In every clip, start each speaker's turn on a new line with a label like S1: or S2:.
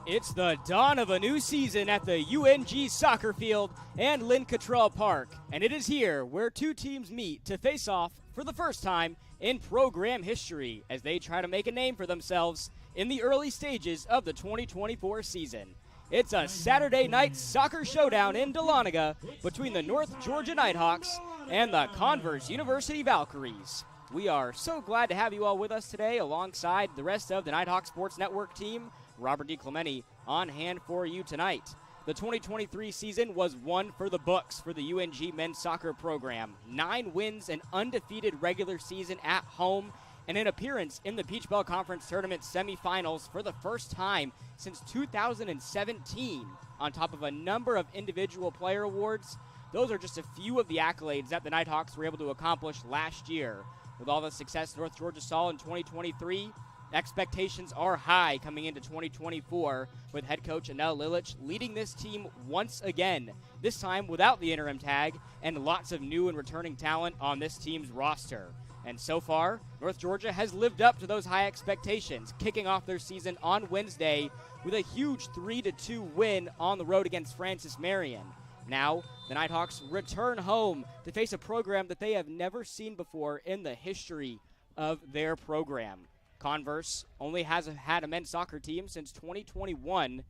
S1: It's the dawn of a new season at the UNG soccer field and Lynn Cottrell Park, and it is here where two teams meet to face off for the first time in program history as they try to make a name for themselves in the early stages of the 2024 season. It's a Saturday night soccer showdown in Dahlonega between the North Georgia Nighthawks and the Converse University Valkyries. We are so glad to have you all with us today alongside the rest of the Nighthawk Sports Network team. Robert DiClemente on hand for you tonight. The 2023 season was one for the books for the UNG men's soccer program. 9 wins, an undefeated regular season at home, and an appearance in the Peach Bell Conference Tournament semifinals for the first time since 2017, on top of a number of individual player awards. Those are just a few of the accolades that the Nighthawks were able to accomplish last year. With all the success North Georgia saw in 2023, expectations are high coming into 2024 with head coach Anel Lilich leading this team once again, this time without the interim tag and lots of new and returning talent on this team's roster. And so far, North Georgia has lived up to those high expectations, kicking off their season on Wednesday with a huge 3-2 win on the road against Francis Marion. Now, the Nighthawks return home to face a program that they have never seen before in the history of their program. Converse only has had a men's soccer team since 2021.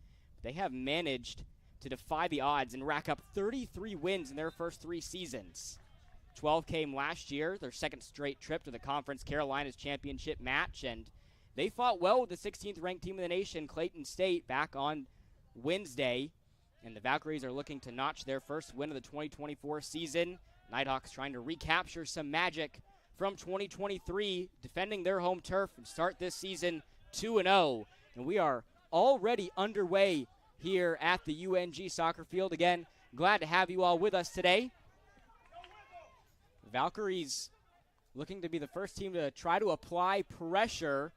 S1: They have managed to defy the odds and rack up 33 wins in their first 3 seasons. 12 came last year, their second straight trip to the Conference Carolinas Championship match, and they fought well with the 16th ranked team in the nation, Clayton State, back on Wednesday. And the Valkyries are looking to notch their first win of the 2024 season. Nighthawks trying to recapture some magic from 2023, defending their home turf and start this season 2-0. And we are already underway here at the UNG soccer field. Again, glad to have you all with us today. Valkyries looking to be the first team to try to apply pressure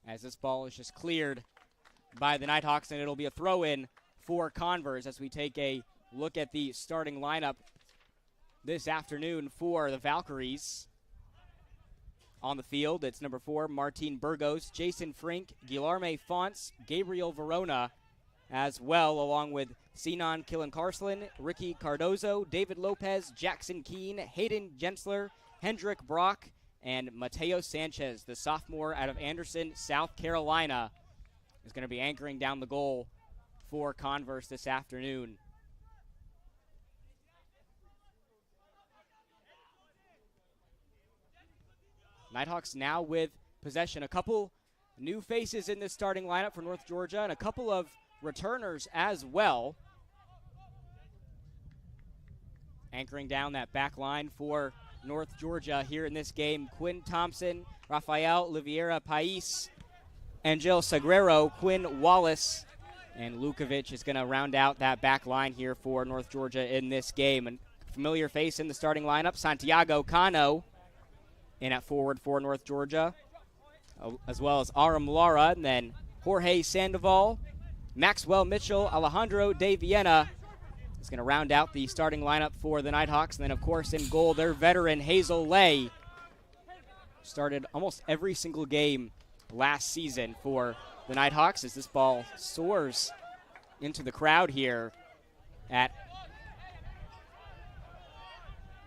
S1: as this ball is just cleared by the Nighthawks, and it'll be a throw-in for Converse as we take a look at the starting lineup this afternoon for the Valkyries. On the field, it's number 4, Martin Burgos, Jason Frink, Guilherme Fonts, Gabriel Verona as well, along with Sinan Killen-Karslan, Ricky Cardozo, David Lopez, Jackson Keene, Hayden Jensler, Hendrik Brock, and Mateo Sanchez, the sophomore out of Anderson, South Carolina, is going to be anchoring down the goal for Converse this afternoon. Nighthawks now with possession. A couple new faces in this starting lineup for North Georgia and a couple of returners as well. Anchoring down that back line for North Georgia here in this game, Quinn Thompson, Rafael Oliveira Pais, Angel Sagrero, Quinn Wallace, and Lukovic is going to round out that back line here for North Georgia in this game. A familiar face in the starting lineup, Santiago Cano, in at forward for North Georgia, as well as Aram Lara, and then Jorge Sandoval, Maxwell Mitchell, Alejandro De Viena is going to round out the starting lineup for the Nighthawks. And then, of course, in goal, their veteran Hazel Lay started almost every single game last season for the Nighthawks as this ball soars into the crowd here at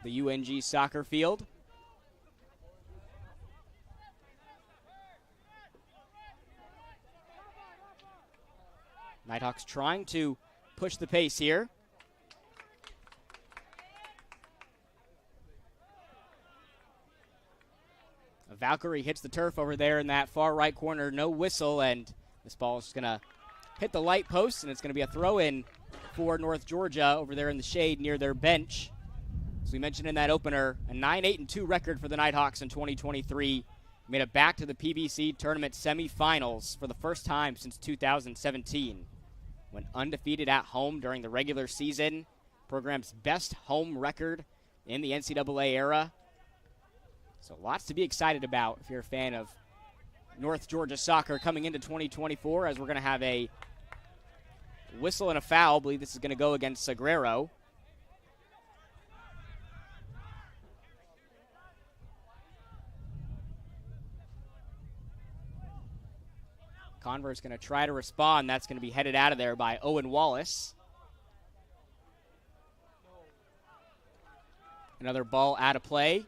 S1: the UNG soccer field. Nighthawks trying to push the pace here. A Valkyrie hits the turf over there in that far right corner, no whistle, and this ball is going to hit the light post, and it's going to be a throw-in for North Georgia over there in the shade near their bench. As we mentioned in that opener, a 9-8-2 record for the Nighthawks in 2023. Made it back to the PBC tournament semifinals for the first time since 2017. Went undefeated at home during the regular season. Program's best home record in the NCAA era. So lots to be excited about if you're a fan of North Georgia soccer coming into 2024, as we're going to have a whistle and a foul. I believe this is going to go against Sagrero. Converse going to try to respond. That's going to be headed out of there by Owen Wallace. Another ball out of play.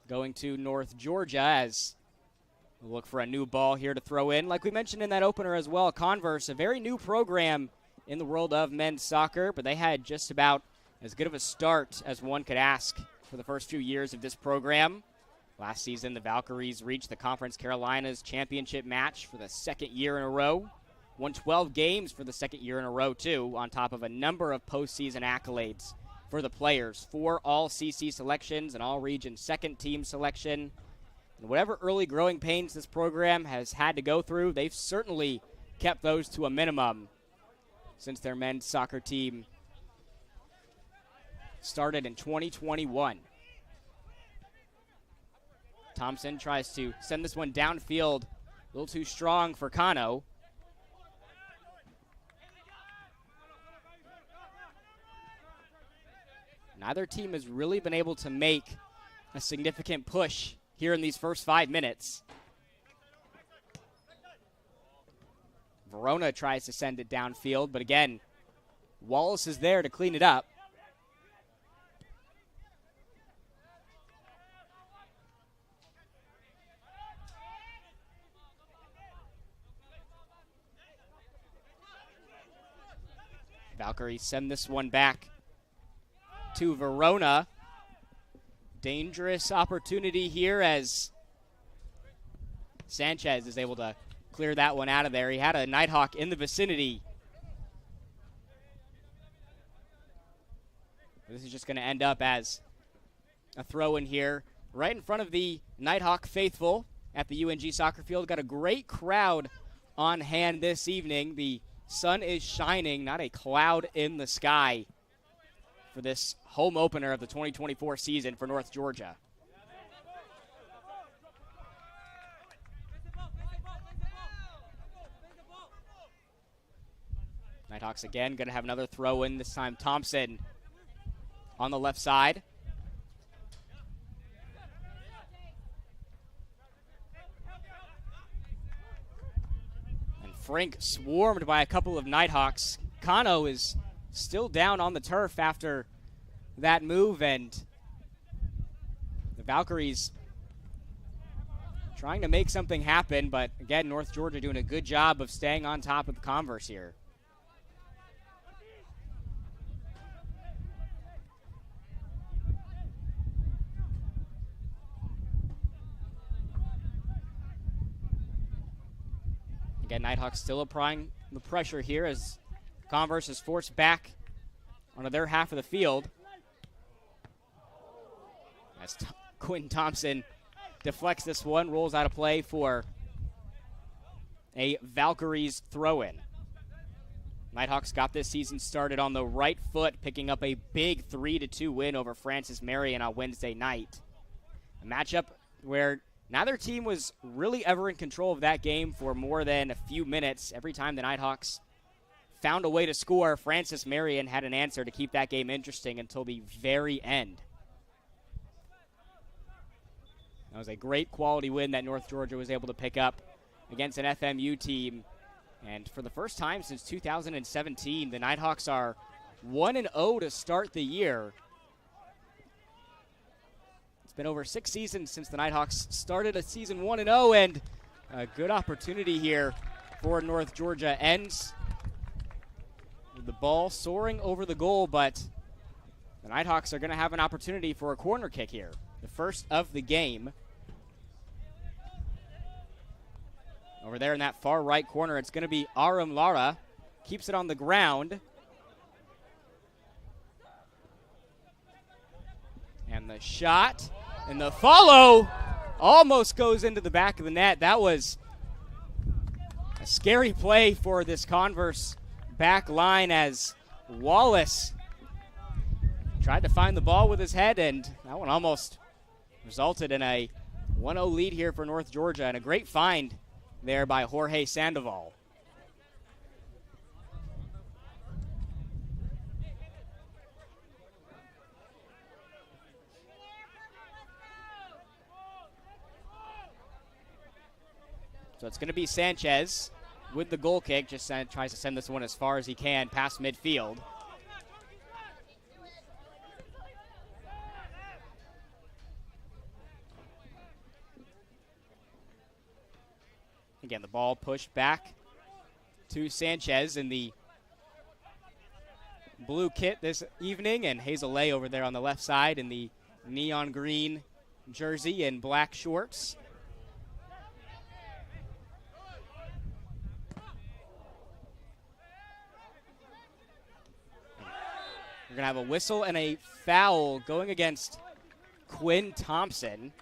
S1: Going to North Georgia as we'll look for a new ball here to throw in. Like we mentioned in that opener as well, Converse, a very new program in the world of men's soccer, but they had just about as good of a start as one could ask for the first few years of this program. Last season, the Valkyries reached the Conference Carolinas championship match for the second year in a row. Won 12 games for the second year in a row, too, on top of a number of postseason accolades for the players. 4 all-CC selections, an all-region second-team selection. And whatever early growing pains this program has had to go through, they've certainly kept those to a minimum since their men's soccer team started in 2021. Thompson tries to send this one downfield, a little too strong for Kano. Neither team has really been able to make a significant push here in these first 5 minutes. Verona tries to send it downfield, but again, Wallace is there to clean it up. Valkyries send this one back to Verona. Dangerous opportunity here as Sanchez is able to clear that one out of there. He had a Nighthawk in the vicinity. This is just going to end up as a throw in here right in front of the Nighthawk faithful at the UNG soccer field. Got a great crowd on hand this evening. The sun is shining, not a cloud in the sky for this home opener of the 2024 season for North Georgia. Nighthawks again going to have another throw in, this time Thompson on the left side. And Frank swarmed by a couple of Nighthawks. Kano is still down on the turf after that move, and the Valkyries trying to make something happen, but again, North Georgia doing a good job of staying on top of the Converse here. Again, Nighthawks still applying the pressure here as Converse is forced back onto their half of the field. As Quentin Thompson deflects this one, rolls out of play for a Valkyries throw-in. Nighthawks got this season started on the right foot, picking up a big 3-2 win over Francis Marion on Wednesday night. A matchup where neither team was really ever in control of that game for more than a few minutes. Every time the Nighthawks found a way to score, Francis Marion had an answer to keep that game interesting until the very end. That was a great quality win that North Georgia was able to pick up against an FMU team. And for the first time since 2017, the Nighthawks are 1-0 to start the year. It's been over 6 seasons since the Nighthawks started a season 1-0, and a good opportunity here for North Georgia. Ends with the ball soaring over the goal, but the Nighthawks are going to have an opportunity for a corner kick here, the first of the game. Over there in that far right corner, it's going to be Aram Lara. Keeps it on the ground. And the shot and the follow almost goes into the back of the net. That was a scary play for this Converse back line as Wallace tried to find the ball with his head, and that one almost resulted in a 1-0 lead here for North Georgia, and a great find there by Jorge Sandoval. So it's going to be Sanchez with the goal kick. Just tries to send this one as far as he can past midfield. Again, the ball pushed back to Sanchez in the blue kit this evening, and Hazel Lay over there on the left side in the neon green jersey and black shorts. We're going to have a whistle and a foul going against Quinn Thompson.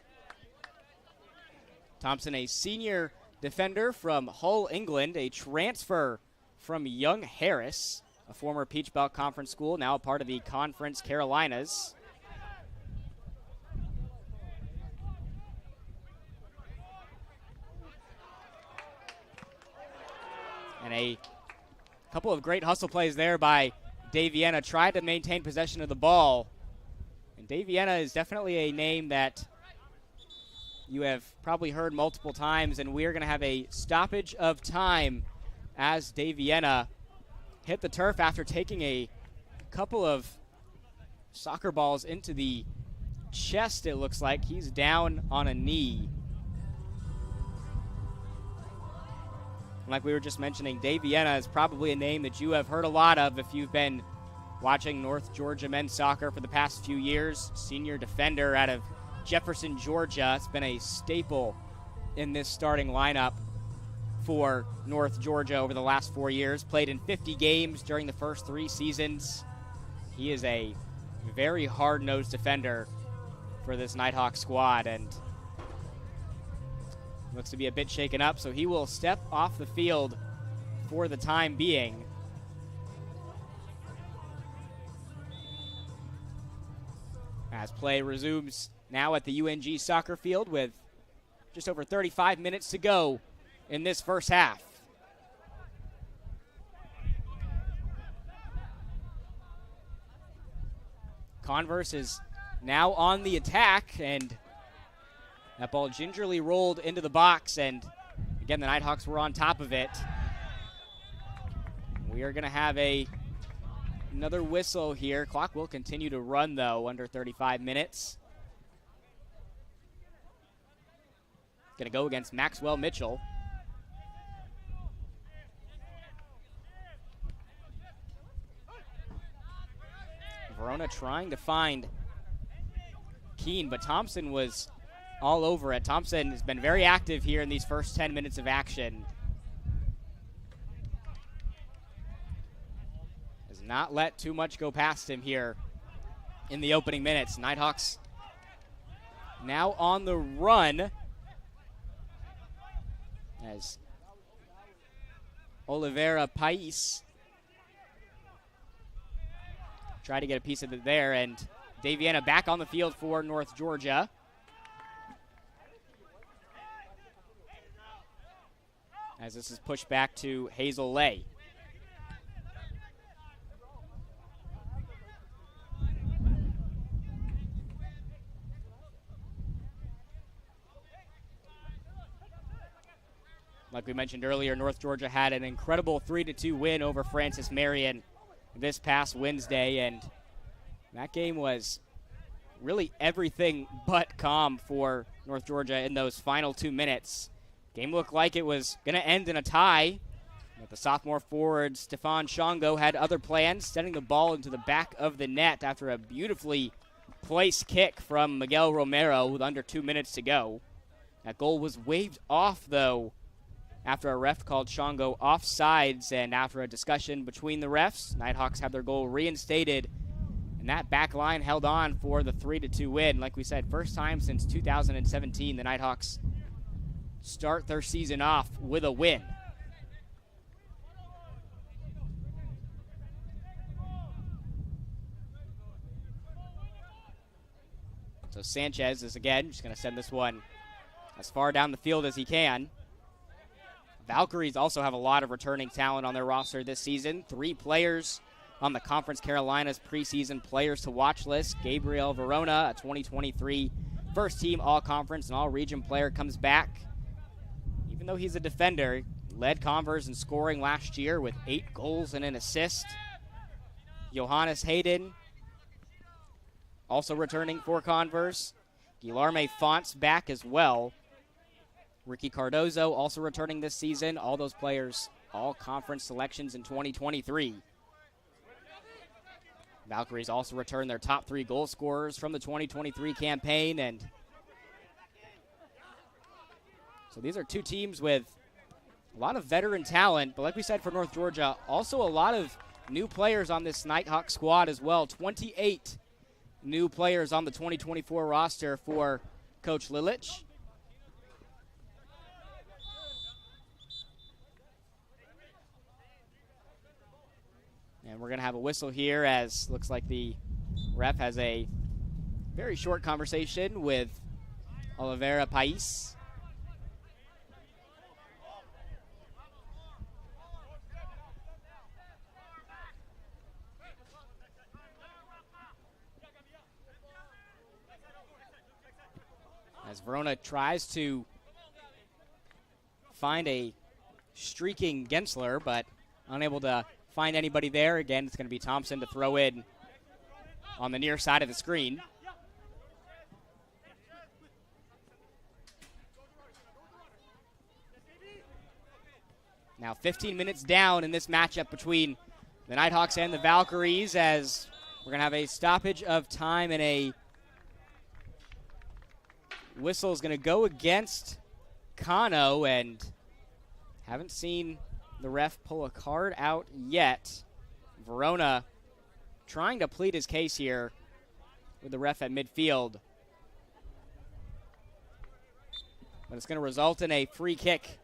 S1: Thompson, a senior defender from Hull, England, a transfer from Young Harris, a former Peach Belt Conference school, now a part of the Conference Carolinas. And a couple of great hustle plays there by Dave Vienna. Tried to maintain possession of the ball. And Dave Vienna is definitely a name that you have probably heard multiple times, and we're going to have a stoppage of time as Dave Vienna hit the turf after taking a couple of soccer balls into the chest, it looks like. He's down on a knee. Like we were just mentioning, Dave Vienna is probably a name that you have heard a lot of if you've been watching North Georgia men's soccer for the past few years. Senior defender out of Jefferson, Georgia. It's been a staple in this starting lineup for North Georgia over the last 4 years. Played in 50 games during the first 3 seasons. He is a very hard-nosed defender for this Nighthawk squad, and looks to be a bit shaken up, so he will step off the field for the time being. As play resumes now at the UNG soccer field with just over 35 minutes to go in this first half. Converse is now on the attack, and that ball gingerly rolled into the box, and again, the Nighthawks were on top of it. We are going to have another whistle here. Clock will continue to run, though, under 35 minutes. Going to go against Maxwell Mitchell. Verona trying to find Keene, but Thompson was all over it. Thompson has been very active here in these first 10 minutes of action. Has not let too much go past him here in the opening minutes. Nighthawks now on the run as Oliveira Pais tried to get a piece of it there, and Dave Vienna back on the field for North Georgia. As this is pushed back to Hazel Lay. Like we mentioned earlier, North Georgia had an incredible 3-2 win over Francis Marion this past Wednesday, and that game was really everything but calm for North Georgia in those final 2 minutes. Game looked like it was going to end in a tie, but the sophomore forward Stefan Shongo had other plans, sending the ball into the back of the net after a beautifully placed kick from Miguel Romero with under 2 minutes to go. That goal was waved off, though, after a ref called Shongo offsides, and after a discussion between the refs, Nighthawks have their goal reinstated, and that back line held on for the 3-2 win. Like we said, first time since 2017 the Nighthawks start their season off with a win. So Sanchez is again just going to send this one as far down the field as he can. Valkyries also have a lot of returning talent on their roster this season. 3 players on the Conference Carolinas preseason players to watch list. Gabriel Verona, a 2023 first-team all-conference and all-region player, comes back. Even though he's a defender, led Converse in scoring last year with 8 goals and an assist. Johannes Hayden also returning for Converse. Guilherme Fonts back as well. Ricky Cardozo also returning this season. All those players, all conference selections in 2023. Valkyries also return their top 3 goal scorers from the 2023 campaign. And so these are 2 teams with a lot of veteran talent. But like we said for North Georgia, also a lot of new players on this Nighthawk squad as well. 28 new players on the 2024 roster for Coach Lilich. And we're going to have a whistle here as looks like the ref has a very short conversation with Oliveira Pais. As Verona tries to find a streaking Gensler, but unable to find anybody there. Again, it's going to be Thompson to throw in on the near side of the screen. Now 15 minutes down in this matchup between the Nighthawks and the Valkyries, as we're going to have a stoppage of time, and a whistle is going to go against Kano, and haven't seen the ref pull a card out yet. Verona trying to plead his case here with the ref at midfield. But it's going to result in a free kick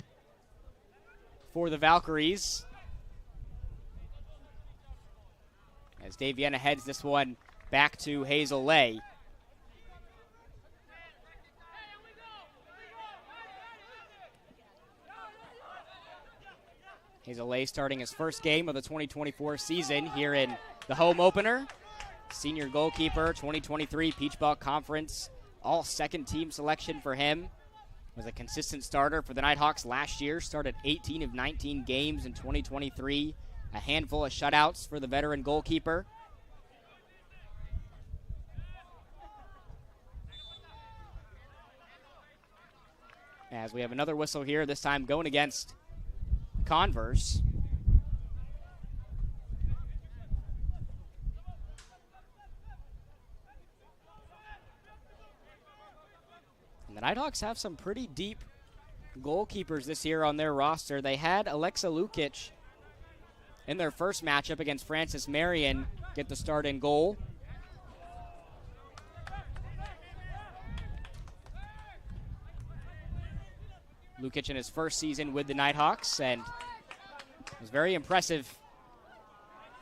S1: for the Valkyries, as Dave Vienna heads this one back to Hazel Lay. Hazel Lay starting his first game of the 2024 season here in the home opener. Senior goalkeeper, 2023 Peach Belt Conference, all second team selection for him. Was a consistent starter for the Nighthawks last year, started 18 of 19 games in 2023. A handful of shutouts for the veteran goalkeeper. As we have another whistle here, this time going against Converse. And the Nighthawks have some pretty deep goalkeepers this year on their roster. They had Alexa Lukic in their first matchup against Francis Marion get the start in goal. Lukic in his first season with the Nighthawks, and it was very impressive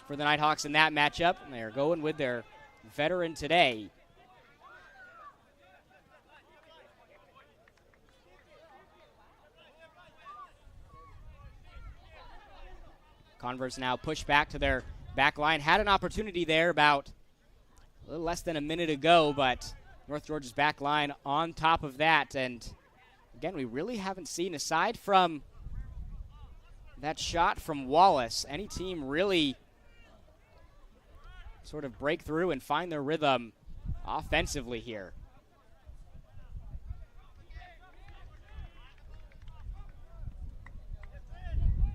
S1: for the Nighthawks in that matchup. And they're going with their veteran today. Converse now pushed back to their back line. Had an opportunity there about a little less than a minute ago, but North Georgia's back line on top of that. And again, we really haven't seen, aside from that shot from Wallace, any team really sort of break through and find their rhythm offensively here.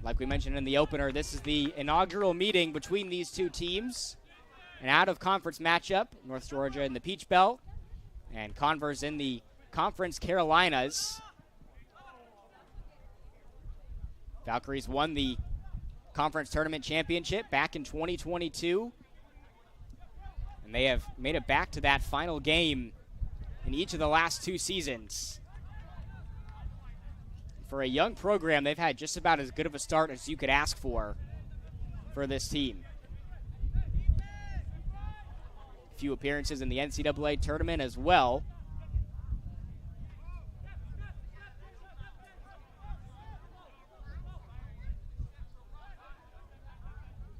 S1: Like we mentioned in the opener, this is the inaugural meeting between these two teams. An out-of-conference matchup, North Georgia in the Peach Belt and Converse in the Conference Carolinas. Valkyries won the conference tournament championship back in 2022. And they have made it back to that final game in each of the last 2 seasons. For a young program, they've had just about as good of a start as you could ask for this team. A few appearances in the NCAA tournament as well.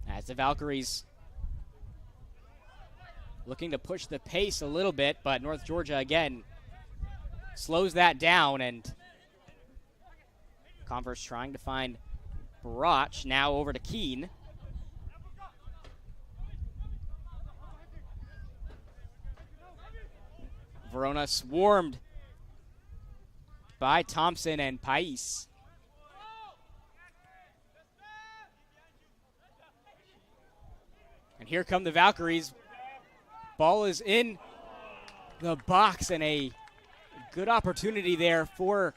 S1: As the Valkyries looking to push the pace a little bit, but North Georgia again slows that down, and Converse trying to find Barach, now over to Keene. Verona swarmed by Thompson and Pais. And here come the Valkyries. Ball is in the box, and a good opportunity there for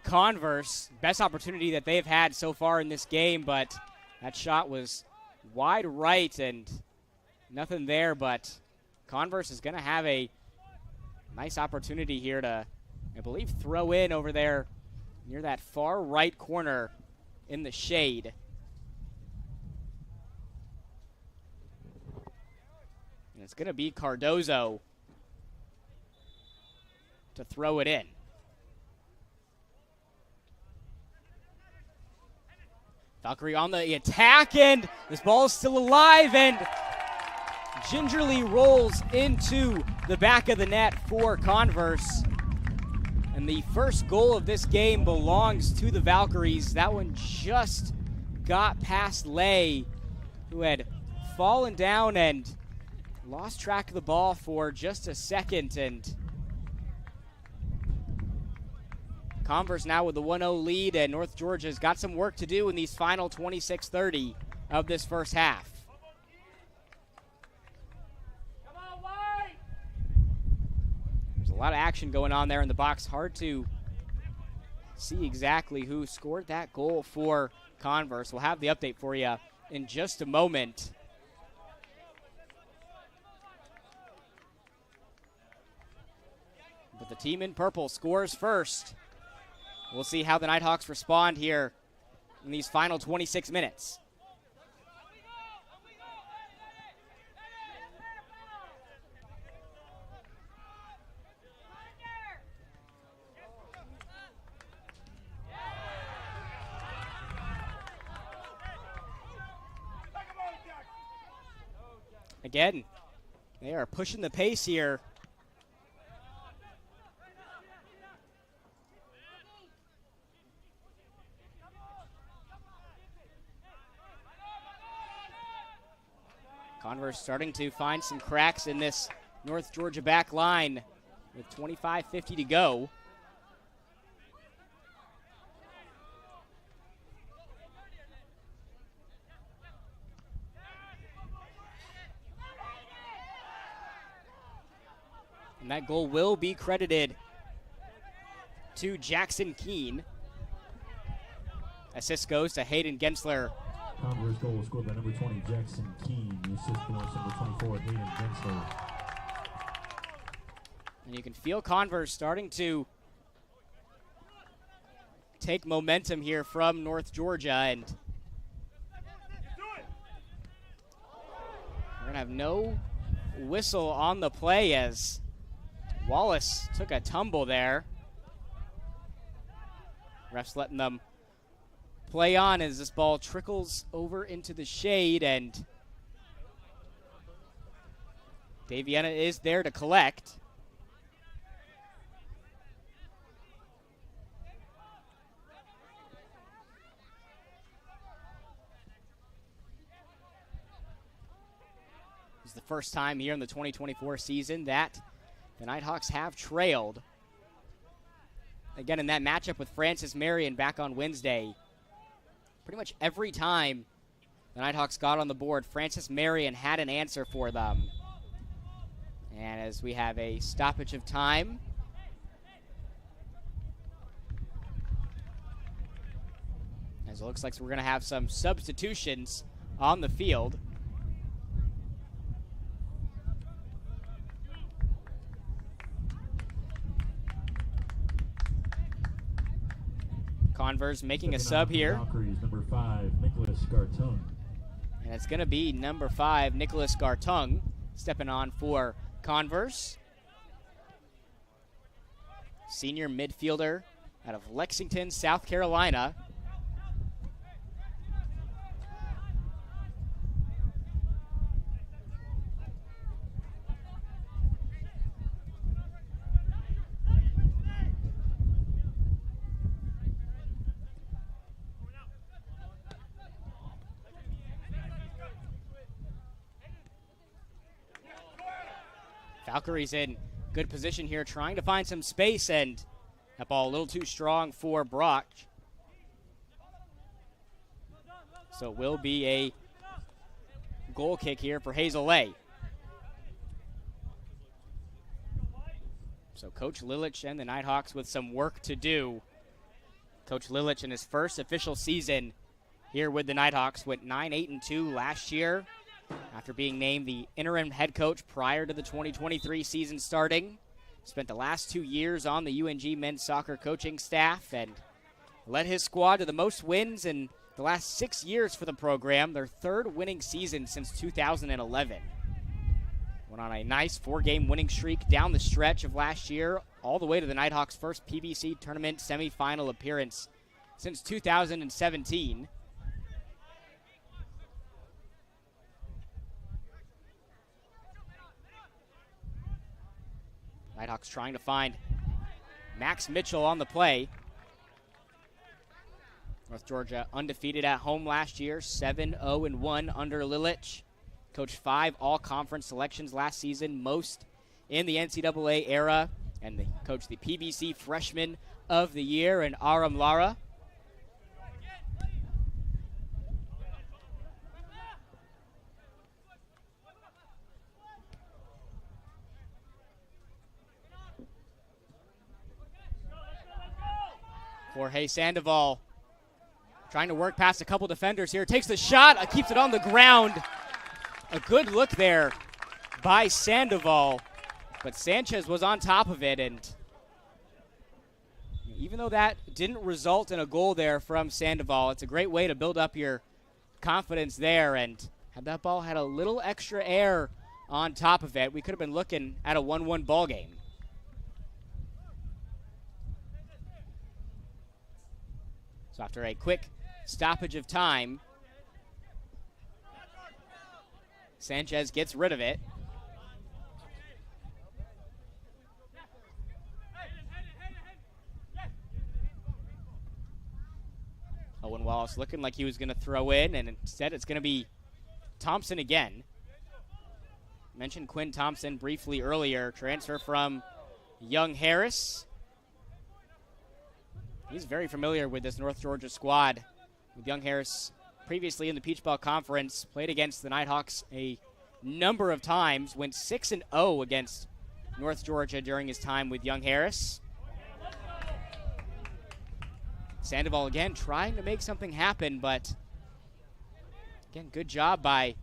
S1: Converse. Best opportunity that they've had so far in this game, but that shot was wide right and nothing there. But Converse is going to have a nice opportunity here to, I believe, throw in over there near that far right corner in the shade. And it's going to be Cardozo to throw it in. Valkyrie on the attack, and this ball is still alive and gingerly rolls into the back of the net for Converse. And the first goal of this game belongs to the Valkyries. That one just got past Lay, who had fallen down and lost track of the ball for just a second. And Converse now with the 1-0 lead, and North Georgia's got some work to do in these final 26-30 of this first half. There's a lot of action going on there in the box. Hard to see exactly who scored that goal for Converse. We'll have the update for you in just a moment. But the team in purple scores first. We'll see how the Nighthawks respond here in these final 26 minutes. Again, they are pushing the pace here. Converse starting to find some cracks in this North Georgia back line with 25:50 to go. And that goal will be credited to Jackson Keene. Assist goes to Hayden Gensler.
S2: Converse goal was scored by number 20, Jackson Keene. The assist belongs to number 24, Hayden Gensler.
S1: And you can feel Converse starting to take momentum here from North Georgia. And we're going to have no whistle on the play as Wallace took a tumble there. Refs letting them play on as this ball trickles over into the shade, and Daviana is there to collect. It's the first time here in the 2024 season that the Nighthawks have trailed. Again, in that matchup with Francis Marion back on Wednesday, pretty much every time the Nighthawks got on the board, Francis Marion had an answer for them. And as we have a stoppage of time, as it looks like we're going to have some substitutions on the field. Converse making a sub here.
S2: Number 5, Nicholas Gartung.
S1: And it's going to be number 5, Nicholas Gartung, stepping on for Converse. Senior midfielder out of Lexington, South Carolina. Valkyrie's in good position here, trying to find some space, and that ball a little too strong for Brock. So it will be a goal kick here for Hazel A. So Coach Lilich and the Nighthawks with some work to do. Coach Lilich in his first official season here with the Nighthawks went 9-8-2 last year after being named the interim head coach prior to the 2023 season starting. Spent the last 2 years on the UNG men's soccer coaching staff and led his squad to the most wins in the last 6 years for the program, their third winning season since 2011. Went on a nice 4-game winning streak down the stretch of last year, all the way to the Nighthawks' first PBC tournament semifinal appearance since 2017. Nighthawks trying to find Max Mitchell on the play. North Georgia undefeated at home last year, 7-0-1 under Lilich. Coached 5 all-conference selections last season, most in the NCAA era, and they coached the PBC Freshman of the Year in Aram Lara. Jorge Sandoval trying to work past a couple defenders here. Takes the shot, keeps it on the ground. A good look there by Sandoval, but Sanchez was on top of it, and even though that didn't result in a goal there from Sandoval, it's a great way to build up your confidence there, and had that ball had a little extra air on top of it, we could have been looking at a 1-1 ball game. So after a quick stoppage of time, Sanchez gets rid of it. Owen Wallace looking like he was going to throw in, and instead it's going to be Thompson again. Mentioned Quinn Thompson briefly earlier, transfer from Young Harris. He's very familiar with this North Georgia squad. With Young Harris previously in the Peach Ball Conference, played against the Nighthawks a number of times, went 6-0 against North Georgia during his time with Young Harris. Sandoval again trying to make something happen, but again, good job by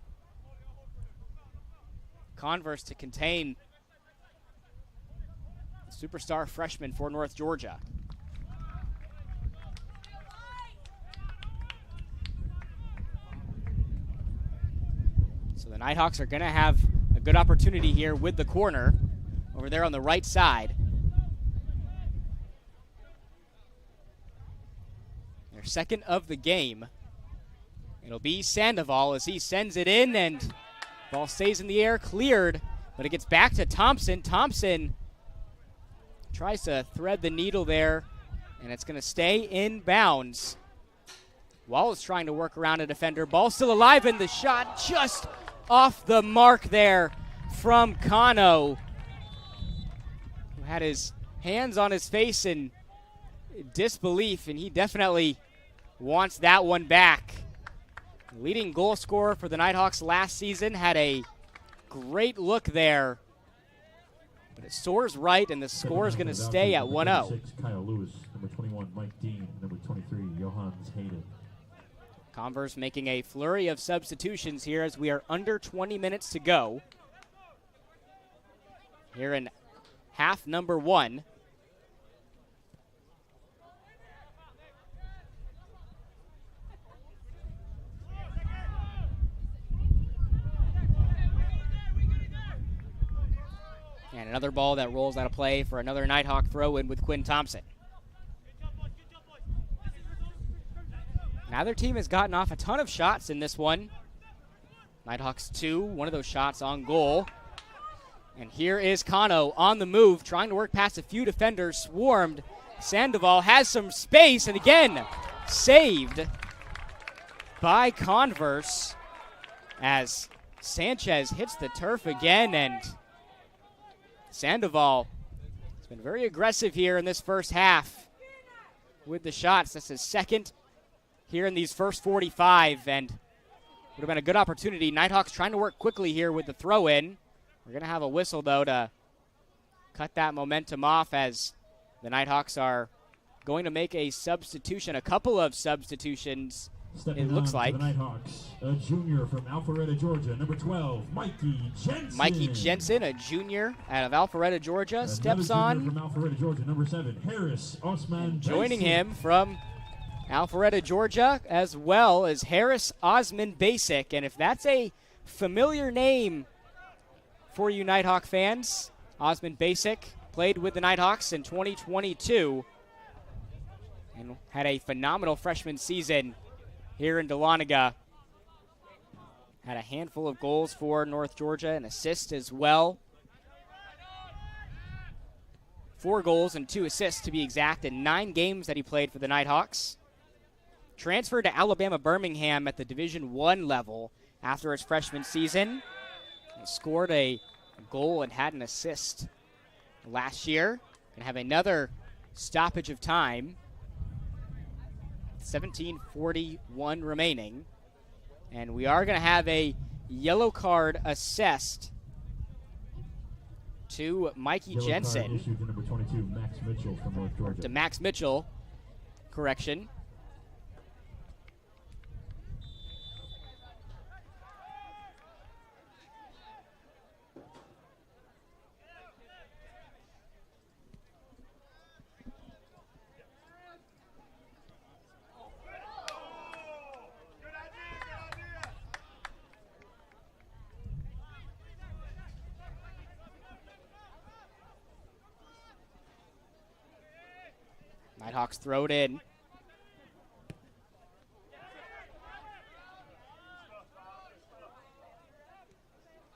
S1: Converse to contain the superstar freshman for North Georgia. So the Nighthawks are going to have a good opportunity here with the corner over there on the right side. Their second of the game. It'll be Sandoval as he sends it in, and ball stays in the air, cleared, but it gets back to Thompson. Thompson tries to thread the needle there, and it's going to stay in bounds. Wallace trying to work around a defender. Ball still alive, and the shot just off the mark there from Kano, who had his hands on his face in disbelief, and he definitely wants that one back. Leading goal scorer for the Nighthawks last season had a great look there, but it soars right, and the score is going to stay at 1-0.
S2: Kyle Lewis, number 21, Mike Dean, number 23, Johannes Hayden.
S1: Converse making a flurry of substitutions here as we are under 20 minutes to go here in half number 1. And another ball that rolls out of play for another Nighthawk throw-in with Quinn Thompson. Neither team has gotten off a ton of shots in this one. Nighthawks 2, one of those shots on goal. And here is Kano on the move, trying to work past a few defenders, swarmed. Sandoval has some space, and again, saved by Converse as Sanchez hits the turf again, and Sandoval has been very aggressive here in this first half with the shots. That's his second here in these first 45, and would have been a good opportunity. Nighthawks trying to work quickly here with the throw-in. We're going to have a whistle, though, to cut that momentum off as the Nighthawks are going to make a substitution, a couple of substitutions,
S2: Stepping
S1: it looks
S2: on
S1: like.
S2: To the Nighthawks, a junior from Alpharetta, Georgia, number 12, Mikey Jensen.
S1: Mikey Jensen, a junior out of Alpharetta, Georgia,
S2: Another
S1: steps
S2: junior
S1: on.
S2: from Alpharetta, Georgia, number 7, Harris Osman.
S1: Joining
S2: Basic.
S1: him from Alpharetta, Georgia, as well as Harris Osman Basic. And if that's a familiar name for you Nighthawk fans, Osman Basic played with the Nighthawks in 2022 and had a phenomenal freshman season here in Dahlonega. Had a handful of goals for North Georgia, an assist as well. 4 goals and 2 assists to be exact in 9 games that he played for the Nighthawks. Transferred to Alabama Birmingham at the Division I level after his freshman season. He scored a goal and had an assist last year. Going to have another stoppage of time. 17:41 remaining. And we are going to have a yellow card assessed to Mikey
S2: Yellow
S1: Jensen.
S2: card issued to number 22, Max Mitchell from North Georgia.
S1: To Max Mitchell. Correction. Nighthawks throw it in.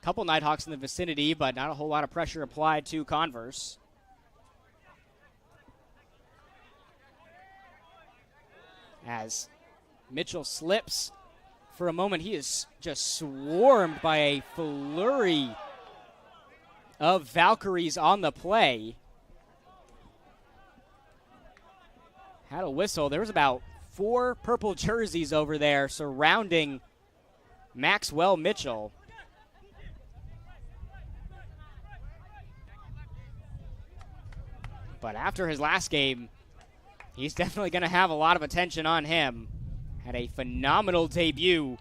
S1: Couple Nighthawks in the vicinity, but not a whole lot of pressure applied to Converse. As Mitchell slips for a moment, he is just swarmed by a flurry of Valkyries on the play. Had a whistle. There was about 4 purple jerseys over there surrounding Maxwell Mitchell. But after his last game, he's definitely going to have a lot of attention on him. Had a phenomenal debut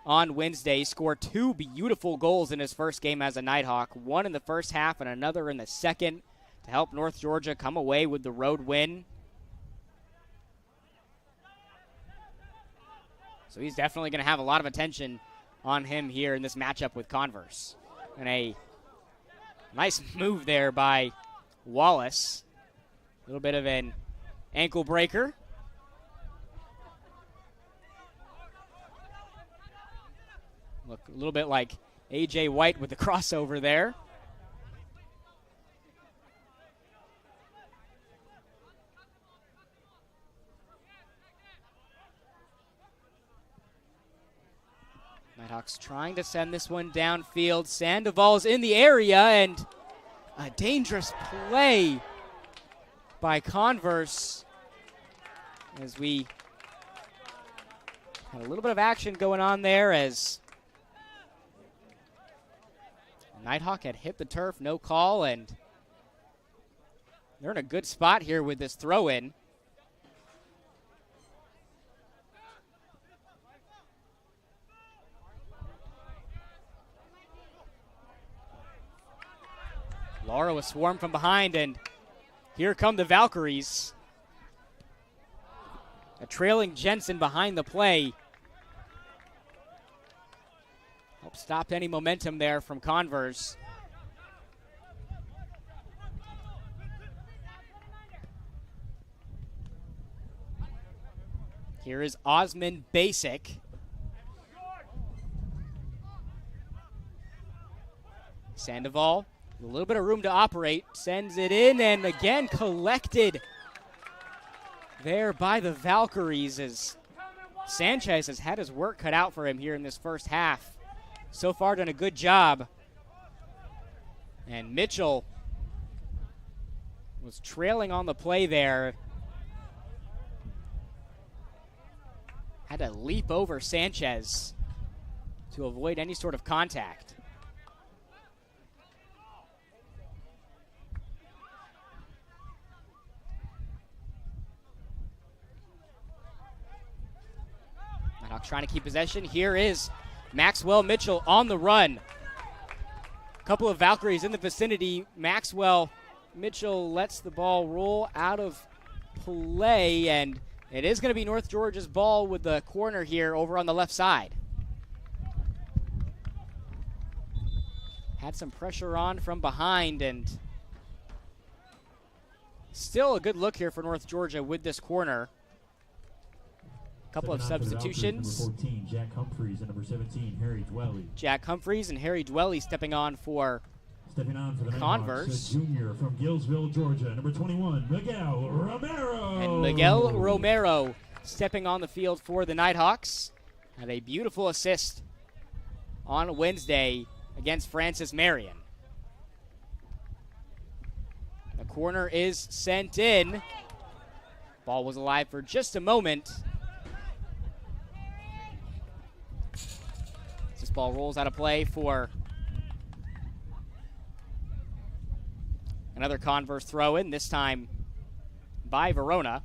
S1: on Wednesday. Scored 2 beautiful goals in his first game as a Nighthawk. One in the first half and another in the second to help North Georgia come away with the road win. So he's definitely going to have a lot of attention on him here in this matchup with Converse. And a nice move there by Wallace. A little bit of an ankle breaker. Look a little bit like A.J. White with the crossover there. Nighthawks trying to send this one downfield. Sandoval's in the area, and a dangerous play by Converse as we had a little bit of action going on there as Nighthawk had hit the turf, no call, and they're in a good spot here with this throw-in. Laura was swarmed from behind, and here come the Valkyries. A trailing Jensen behind the play. Help stop any momentum there from Converse. Here is Osman Basic. Sandoval. A little bit of room to operate. Sends it in and again collected there by the Valkyries as Sanchez has had his work cut out for him here in this first half. So far done a good job. And Mitchell was trailing on the play there. Had to leap over Sanchez to avoid any sort of contact. Nighthawks trying to keep possession. Here is Maxwell Mitchell on the run. A couple of Valkyries in the vicinity. Mitchell lets the ball roll out of play, and it is going to be North Georgia's ball with the corner here over on the left side. Had some pressure on from behind, and still a good look here for North Georgia with this corner. Couple of substitutions.
S2: Number 14, Jack Humphreys, and number 17, Harry Dwelly.
S1: Jack Humphreys and Harry Dwelly stepping on for
S2: the
S1: Converse.
S2: Junior from Gillsville, Georgia, number 21, Miguel Romero.
S1: And Miguel Romero stepping on the field for the Nighthawks. Had a beautiful assist on Wednesday against Francis Marion. The corner is sent in. Ball was alive for just a moment. This ball rolls out of play for another Converse throw-in, this time by Verona.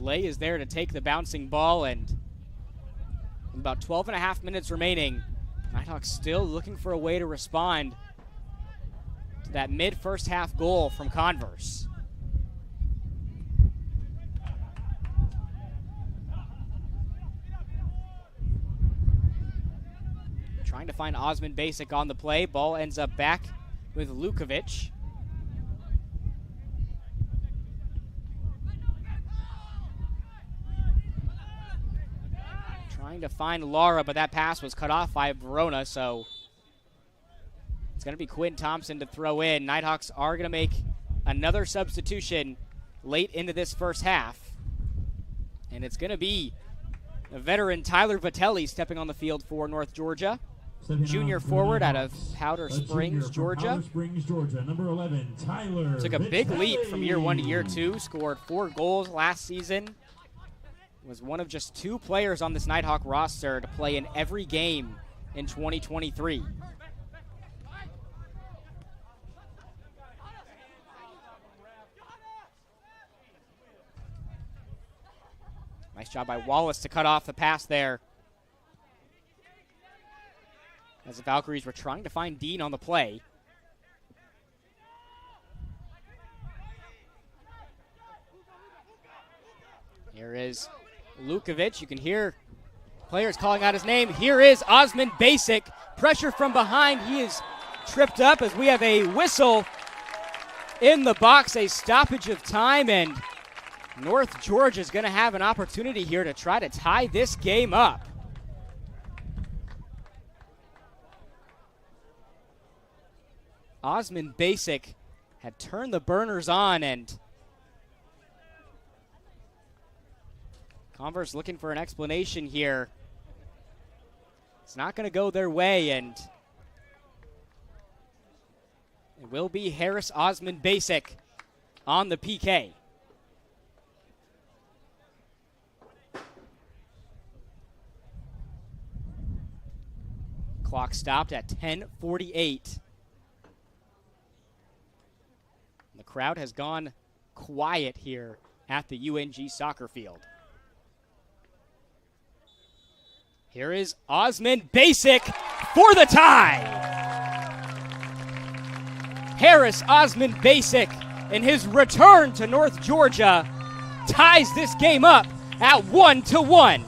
S1: Lay is there to take the bouncing ball, and about 12 and a half minutes remaining. Nighthawks still looking for a way to respond to that mid-first half goal from Converse. Trying to find Osmond Basic on the play. Ball ends up back with Lukovic. Trying to find Lara, but that pass was cut off by Verona, so it's going to be Quinn Thompson to throw in. Nighthawks are going to make another substitution late into this first half, and it's going to be a veteran Tyler Vitelli stepping on the field for North Georgia. Junior forward out of Powder Springs, Georgia.
S2: Number 11, Tyler
S1: Took a big leap from year 1 to year 2, scored 4 goals last season. Was one of just 2 players on this Nighthawk roster to play in every game in 2023. Nice job by Wallace to cut off the pass there, as the Valkyries were trying to find Dean on the play. Here is Lukovic. You can hear players calling out his name. Here is Osmond Basic. Pressure from behind. He is tripped up as we have a whistle in the box, a stoppage of time, and North Georgia is going to have an opportunity here to try to tie this game up. Osmond Basic had turned the burners on, and Converse looking for an explanation here. It's not going to go their way, and it will be Harris Osmond Basic on the PK. Clock stopped at 10:48. The crowd has gone quiet here at the UNG soccer field. Here is Osmond Basic for the tie. Harris Osmond Basic, in his return to North Georgia, ties this game up at 1-1.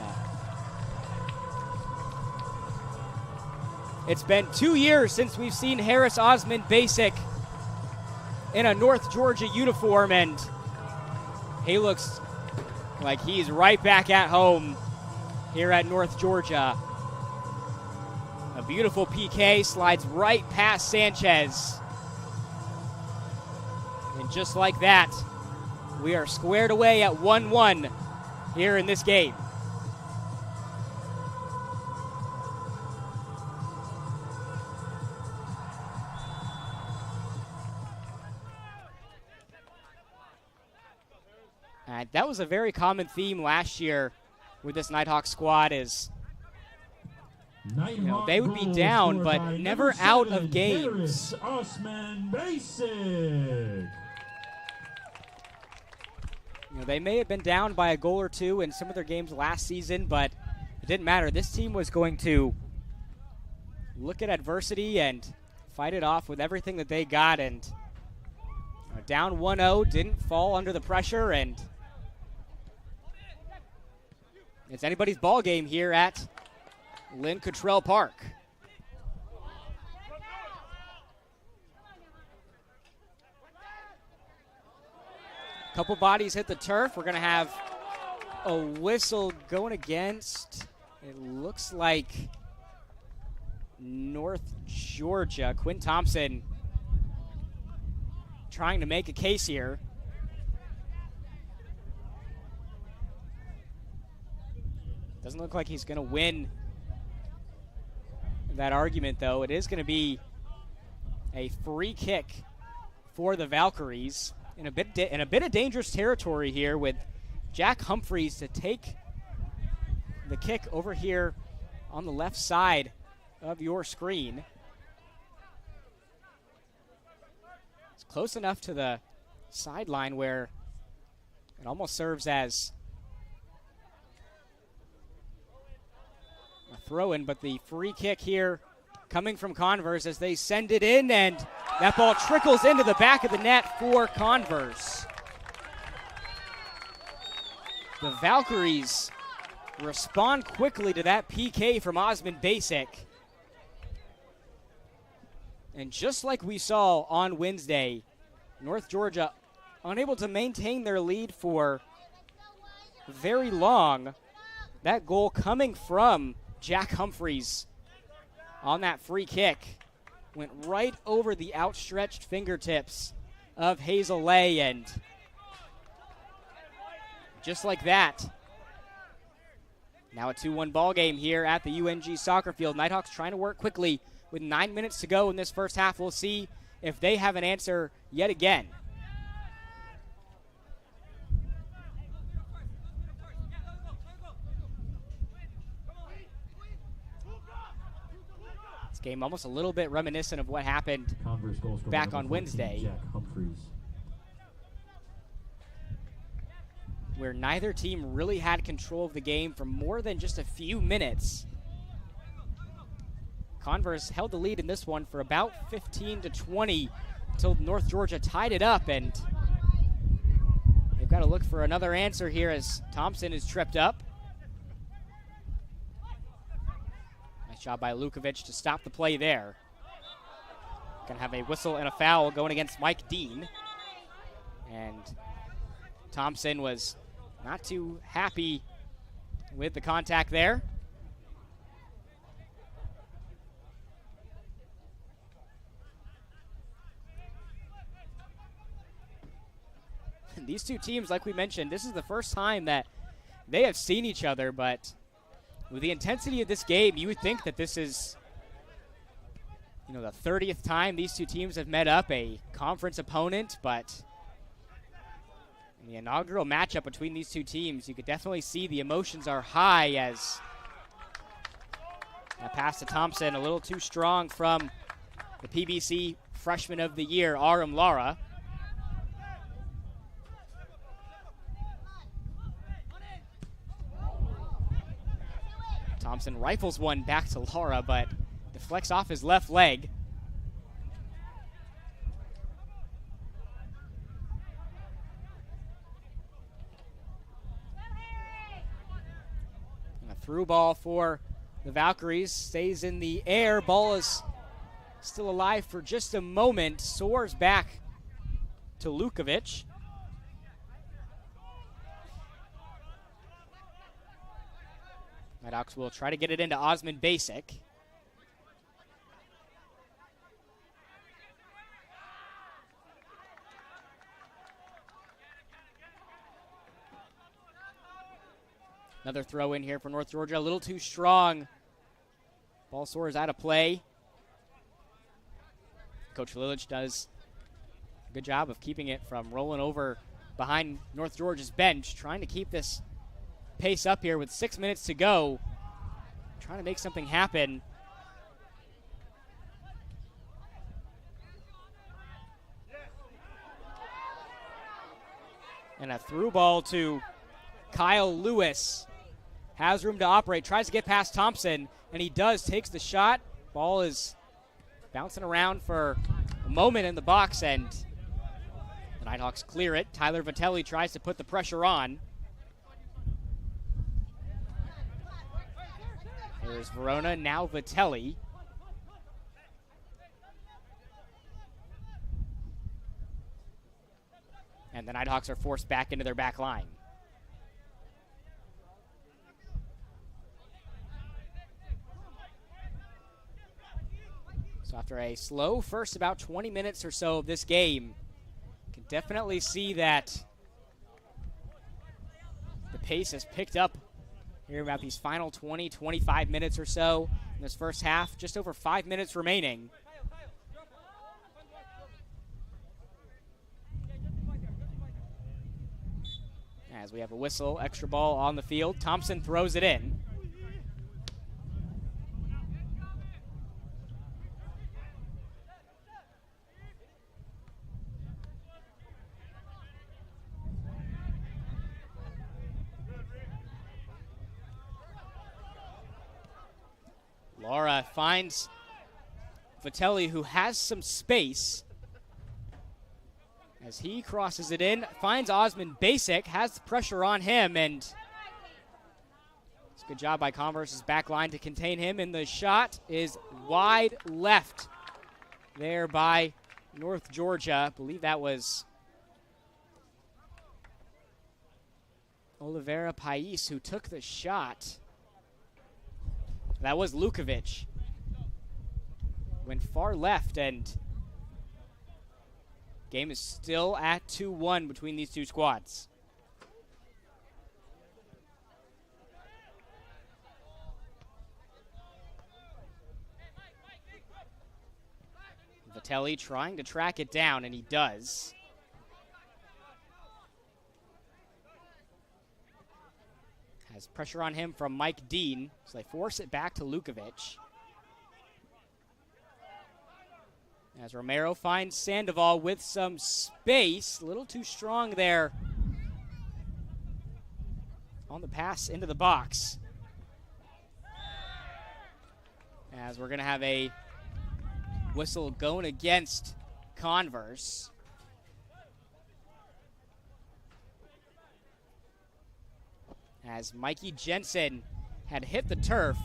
S1: It's been 2 years since we've seen Harris Osmond Basic in a North Georgia uniform, and he looks like he's right back at home here at North Georgia. A beautiful PK slides right past Sanchez. And just like that, we are squared away at 1-1 here in this game. That was a very common theme last year with this Nighthawk squad is, they would be down, but never out of games. They may have been down by a goal or two in some of their games last season, but it didn't matter. This team was going to look at adversity and fight it off with everything that they got, and down 1-0, didn't fall under the pressure, and it's anybody's ball game here at Lynn Cottrell Park. Couple bodies hit the turf. We're going to have a whistle going against, it looks like, North Georgia. Quinn Thompson trying to make a case here. Doesn't look like he's going to win that argument, though. It is going to be a free kick for the Valkyries in a bit of dangerous territory here with Jack Humphreys to take the kick over here on the left side of your screen. It's close enough to the sideline where it almost serves as a throw-in, but the free kick here coming from Converse as they send it in, and that ball trickles into the back of the net for Converse. The Valkyries respond quickly to that PK from Osmond Basic. And just like we saw on Wednesday, North Georgia unable to maintain their lead for very long. That goal coming from Jack Humphreys on that free kick went right over the outstretched fingertips of Hazel Lay, and just like that, now a 2-1 ball game here at the UNG soccer field. Nighthawks trying to work quickly with 9 minutes to go in this first half. We'll see if they have an answer yet again. Game almost a little bit reminiscent of what happened back on Wednesday, where neither team really had control of the game for more than just a few minutes. Converse held the lead in this one for about 15 to 20 until North Georgia tied it up, and they've got to look for another answer here as Thompson is tripped up. Job by Lukovic to stop the play there. Gonna have a whistle and a foul going against Mike Dean. And Thompson was not too happy with the contact there. These two teams, like we mentioned, this is the first time that they have seen each other, but with the intensity of this game, you would think that this is, the 30th time these two teams have met up, a conference opponent, but in the inaugural matchup between these two teams, you could definitely see the emotions are high as that pass to Thompson, a little too strong from the PBC Freshman of the Year, Aram Lara. Thompson rifles one back to Lara, but deflects off his left leg. And a through ball for the Valkyries, stays in the air. Ball is still alive for just a moment, soars back to Lukovic. Nighthawks will try to get it into Osmond Basic. Another throw in here for North Georgia, a little too strong. Ball soars out of play. Coach Lilich does a good job of keeping it from rolling over behind North Georgia's bench, trying to keep this pace up here with 6 minutes to go, trying to make something happen. And a through ball to Kyle Lewis. Has room to operate, tries to get past Thompson, and he does, takes the shot. Ball is bouncing around for a moment in the box, and the Nighthawks clear it. Tyler Vitelli tries to put the pressure on. There's Verona, now Vitelli. And the Nighthawks are forced back into their back line. So after a slow first about 20 minutes or so of this game, you can definitely see that the pace has picked up here about these final 20, 25 minutes or so in this first half. Just over 5 minutes remaining. As we have a whistle, extra ball on the field. Thompson throws it in. Laura finds Vitelli, who has some space, as he crosses it in, finds Osmond Basic, has the pressure on him, and it's a good job by Converse's back line to contain him, and the shot is wide left there by North Georgia. I believe that was Oliveira Pais who took the shot. That was Lukovic. Went far left, and game is still at 2-1 between these two squads. Vitelli trying to track it down, and he does. Has pressure on him from Mike Dean, so they force it back to Lukovic. As Romero finds Sandoval with some space, a little too strong there on the pass into the box. As we're going to have a whistle going against Converse. As Mikey Jensen had hit the turf.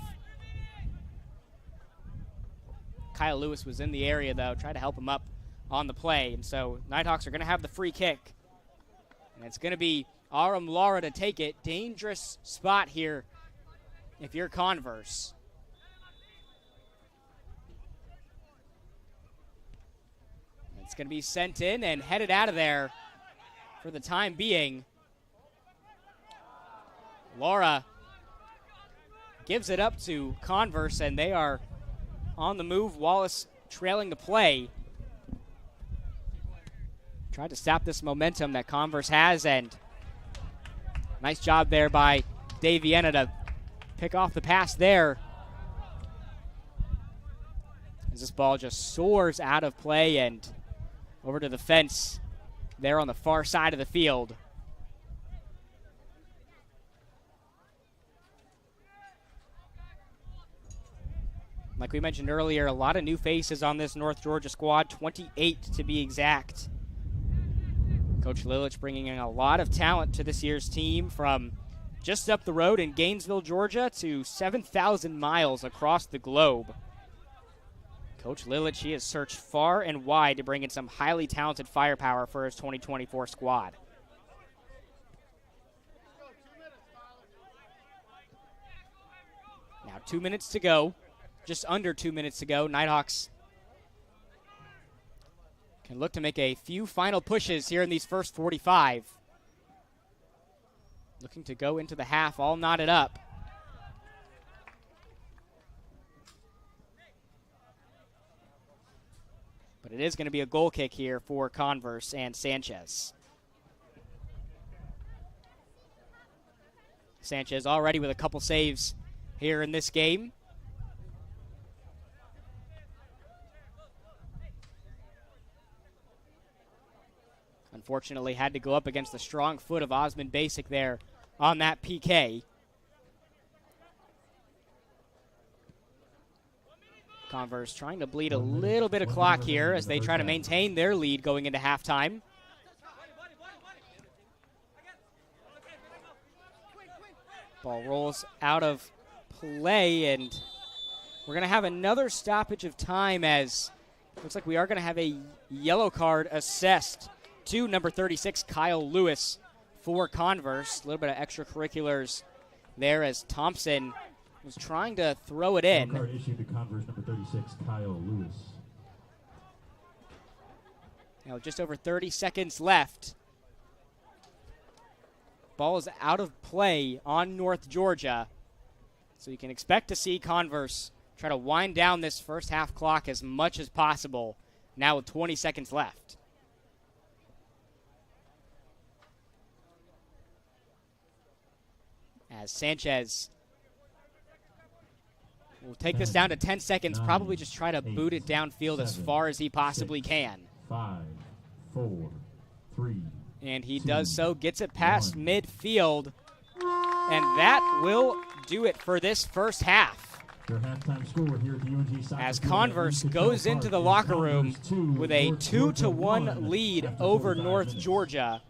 S1: Kyle Lewis was in the area, though, tried to help him up on the play. And so Nighthawks are going to have the free kick. And it's going to be Aram Lara to take it. Dangerous spot here if you're Converse. It's going to be sent in and headed out of there for the time being. Laura gives it up to Converse, and they are on the move. Wallace trailing the play. Tried to stop this momentum that Converse has, and nice job there by Dave Vienna to pick off the pass there. As this ball just soars out of play and over to the fence there on the far side of the field. Like we mentioned earlier, a lot of new faces on this North Georgia squad, 28 to be exact. Coach Lilich bringing in a lot of talent to this year's team, from just up the road in Gainesville, Georgia, to 7,000 miles across the globe. Coach Lilich, he has searched far and wide to bring in some highly talented firepower for his 2024 squad. Now 2 minutes to go. Just under 2 minutes to go. Nighthawks can look to make a few final pushes here in these first 45. looking to go into the half all knotted up. But it is going to be a goal kick here for Converse and Sanchez. Sanchez already with a couple saves here in this game. Unfortunately, had to go up against the strong foot of Osmond Basic there on that PK. Converse trying to bleed a little bit of clock here as they try to maintain their lead going into halftime. Ball rolls out of play, and we're going to have another stoppage of time as looks like we are going to have a yellow card assessed to number 36, Kyle Lewis, for Converse. A little bit of extracurriculars there as Thompson was trying to throw it in.
S2: Card issued to Converse number 36, Kyle Lewis.
S1: Now just over 30 seconds left. Ball is out of play on North Georgia. So you can expect to see Converse try to wind down this first half clock as much as possible now with 20 seconds left. As Sanchez will take this down to 10 seconds, probably just try to boot it downfield as far as he possibly can.
S2: 5, 4, 3.
S1: And he does so, gets it past midfield, and that will do it for this first half.
S2: Your halftime score here at the UNG Soccer
S1: As
S2: Field
S1: Converse
S2: at
S1: goes into the locker room with a
S2: North Georgia
S1: 2-1 lead
S2: after
S1: over
S2: 45
S1: North
S2: minutes.
S1: Georgia.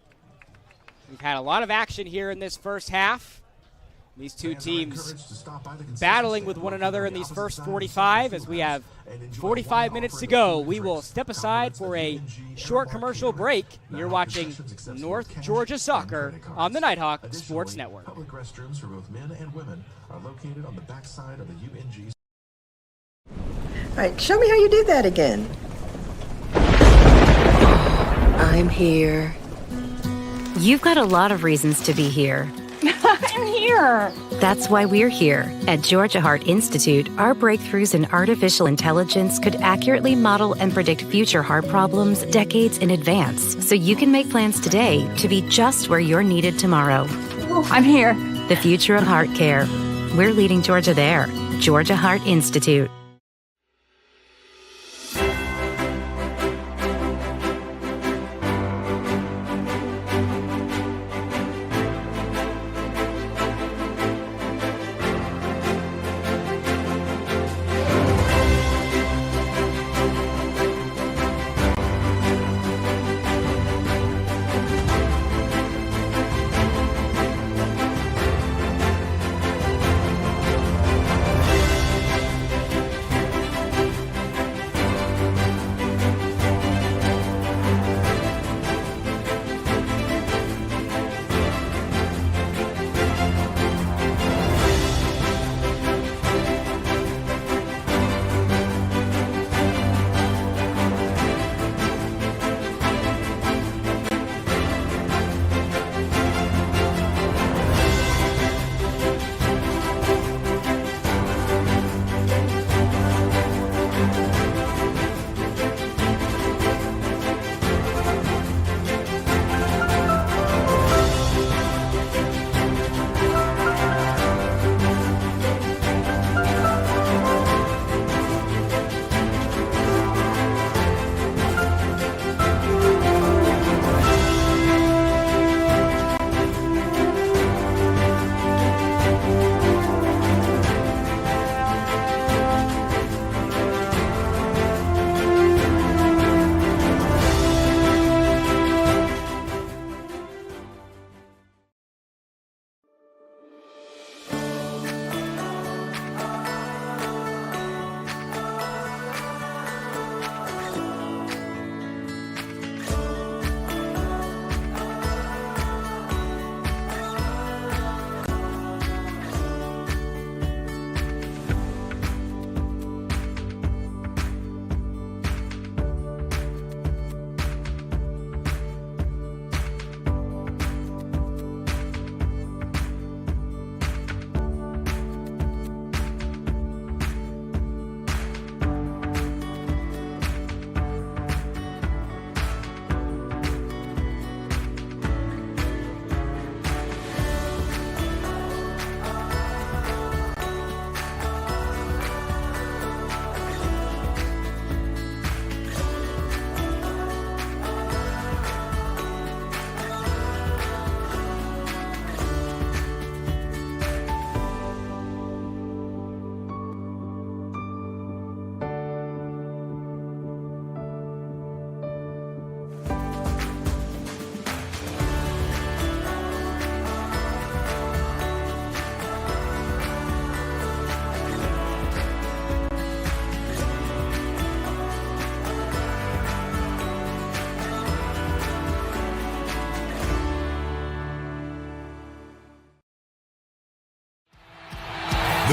S1: We've had a lot of action here in this first half. These two teams battling with one another in these first 45 as we have 45 minutes to go. We will step aside for a short commercial break. You're watching North Georgia Soccer on the Nighthawk Sports Network.
S3: Public restrooms for both men and women are located on the backside of the UNG.
S4: All right, show me how you do that again. I'm here.
S5: You've got a lot of reasons to be here.
S6: I'm here.
S5: That's why we're here. At Georgia Heart Institute, our breakthroughs in artificial intelligence could accurately model and predict future heart problems decades in advance, so you can make plans today to be just where you're needed tomorrow.
S6: I'm here.
S5: The future of heart care. We're leading Georgia there. Georgia Heart Institute.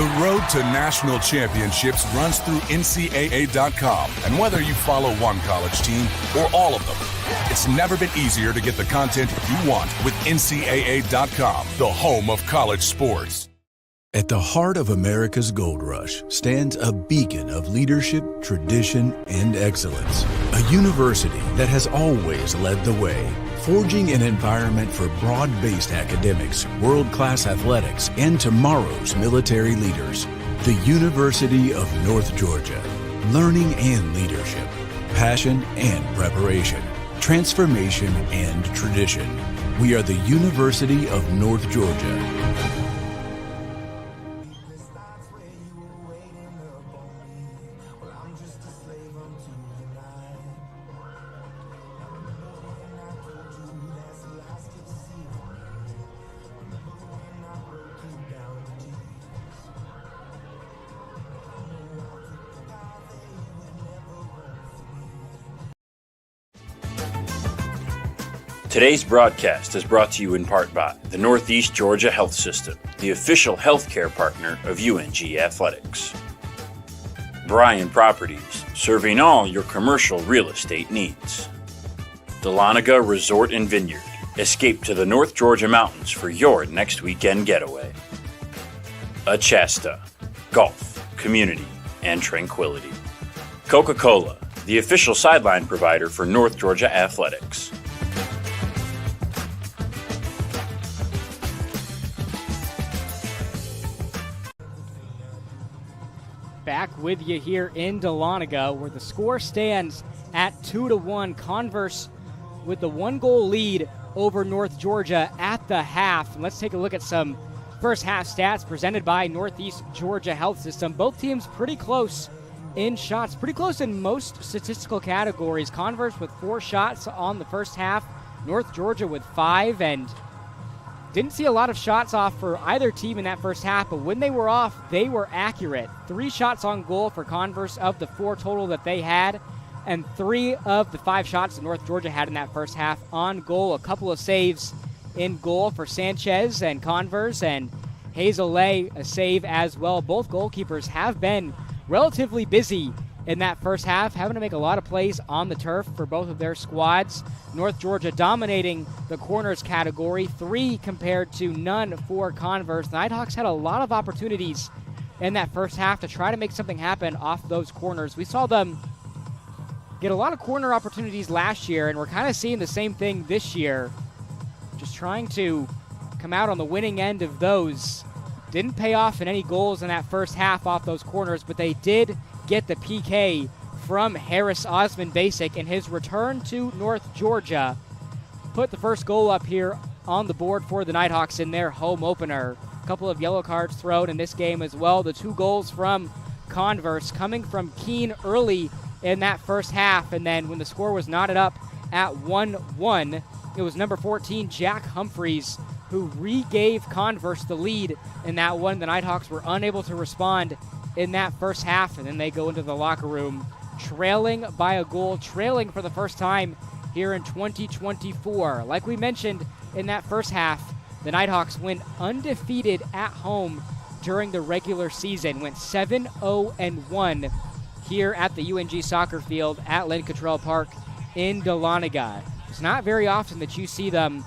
S7: The road to national championships runs through NCAA.com. And whether you follow one college team or all of them, it's never been easier to get the content you want with NCAA.com, the home of college sports.
S8: At the heart of America's gold rush stands a beacon of leadership, tradition, and excellence. A university that has always led the way, forging an environment for broad-based academics, world-class athletics, and tomorrow's military leaders. The University of North Georgia. Learning and leadership. Passion and preparation. Transformation and tradition. We are the University of North Georgia.
S9: Today's broadcast is brought to you in part by the Northeast Georgia Health System, the official healthcare partner of UNG Athletics. Bryan Properties, serving all your commercial real estate needs. Dahlonega Resort and Vineyard, escape to the North Georgia mountains for your next weekend getaway. Achasta, golf, community, and tranquility. Coca-Cola, the official sideline provider for North Georgia Athletics.
S1: Back with you here in Dahlonega, where the score stands at 2-1. Converse with the 1-goal lead over North Georgia at the half. And let's take a look at some first half stats presented by Northeast Georgia Health System. Both teams pretty close in shots, pretty close in most statistical categories. Converse with 4 shots on the first half, North Georgia with 5, and didn't see a lot of shots off for either team in that first half, but when they were off, they were accurate. 3 shots on goal for Converse of the 4 total that they had, and 3 of the 5 shots that North Georgia had in that first half on goal. A couple of saves in goal for Sanchez and Converse, and Hazelay a save as well. Both goalkeepers have been relatively busy in that first half, having to make a lot of plays on the turf for both of their squads. North Georgia dominating the corners category, 3 compared to none for Converse. The Nighthawks had a lot of opportunities in that first half to try to make something happen off those corners. We saw them get a lot of corner opportunities last year, and we're kind of seeing the same thing this year. Just trying to come out on the winning end of those. Didn't pay off in any goals in that first half off those corners, but they did get the PK from Harris Osmond Basic in his return to North Georgia. Put the first goal up here on the board for the Nighthawks in their home opener. A couple of yellow cards thrown in this game as well. The 2 goals from Converse coming from Keene early in that first half, and then when the score was knotted up at 1-1, it was number 14, Jack Humphreys, who re-gave Converse the lead in that one. The Nighthawks were unable to respond in that first half, and then they go into the locker room trailing by a goal, trailing for the first time here in 2024. Like we mentioned in that first half, the Nighthawks went undefeated at home during the regular season, went 7-0-1 here at the UNG soccer field at Lynn Cottrell Park in Dahlonega. It's not very often that you see them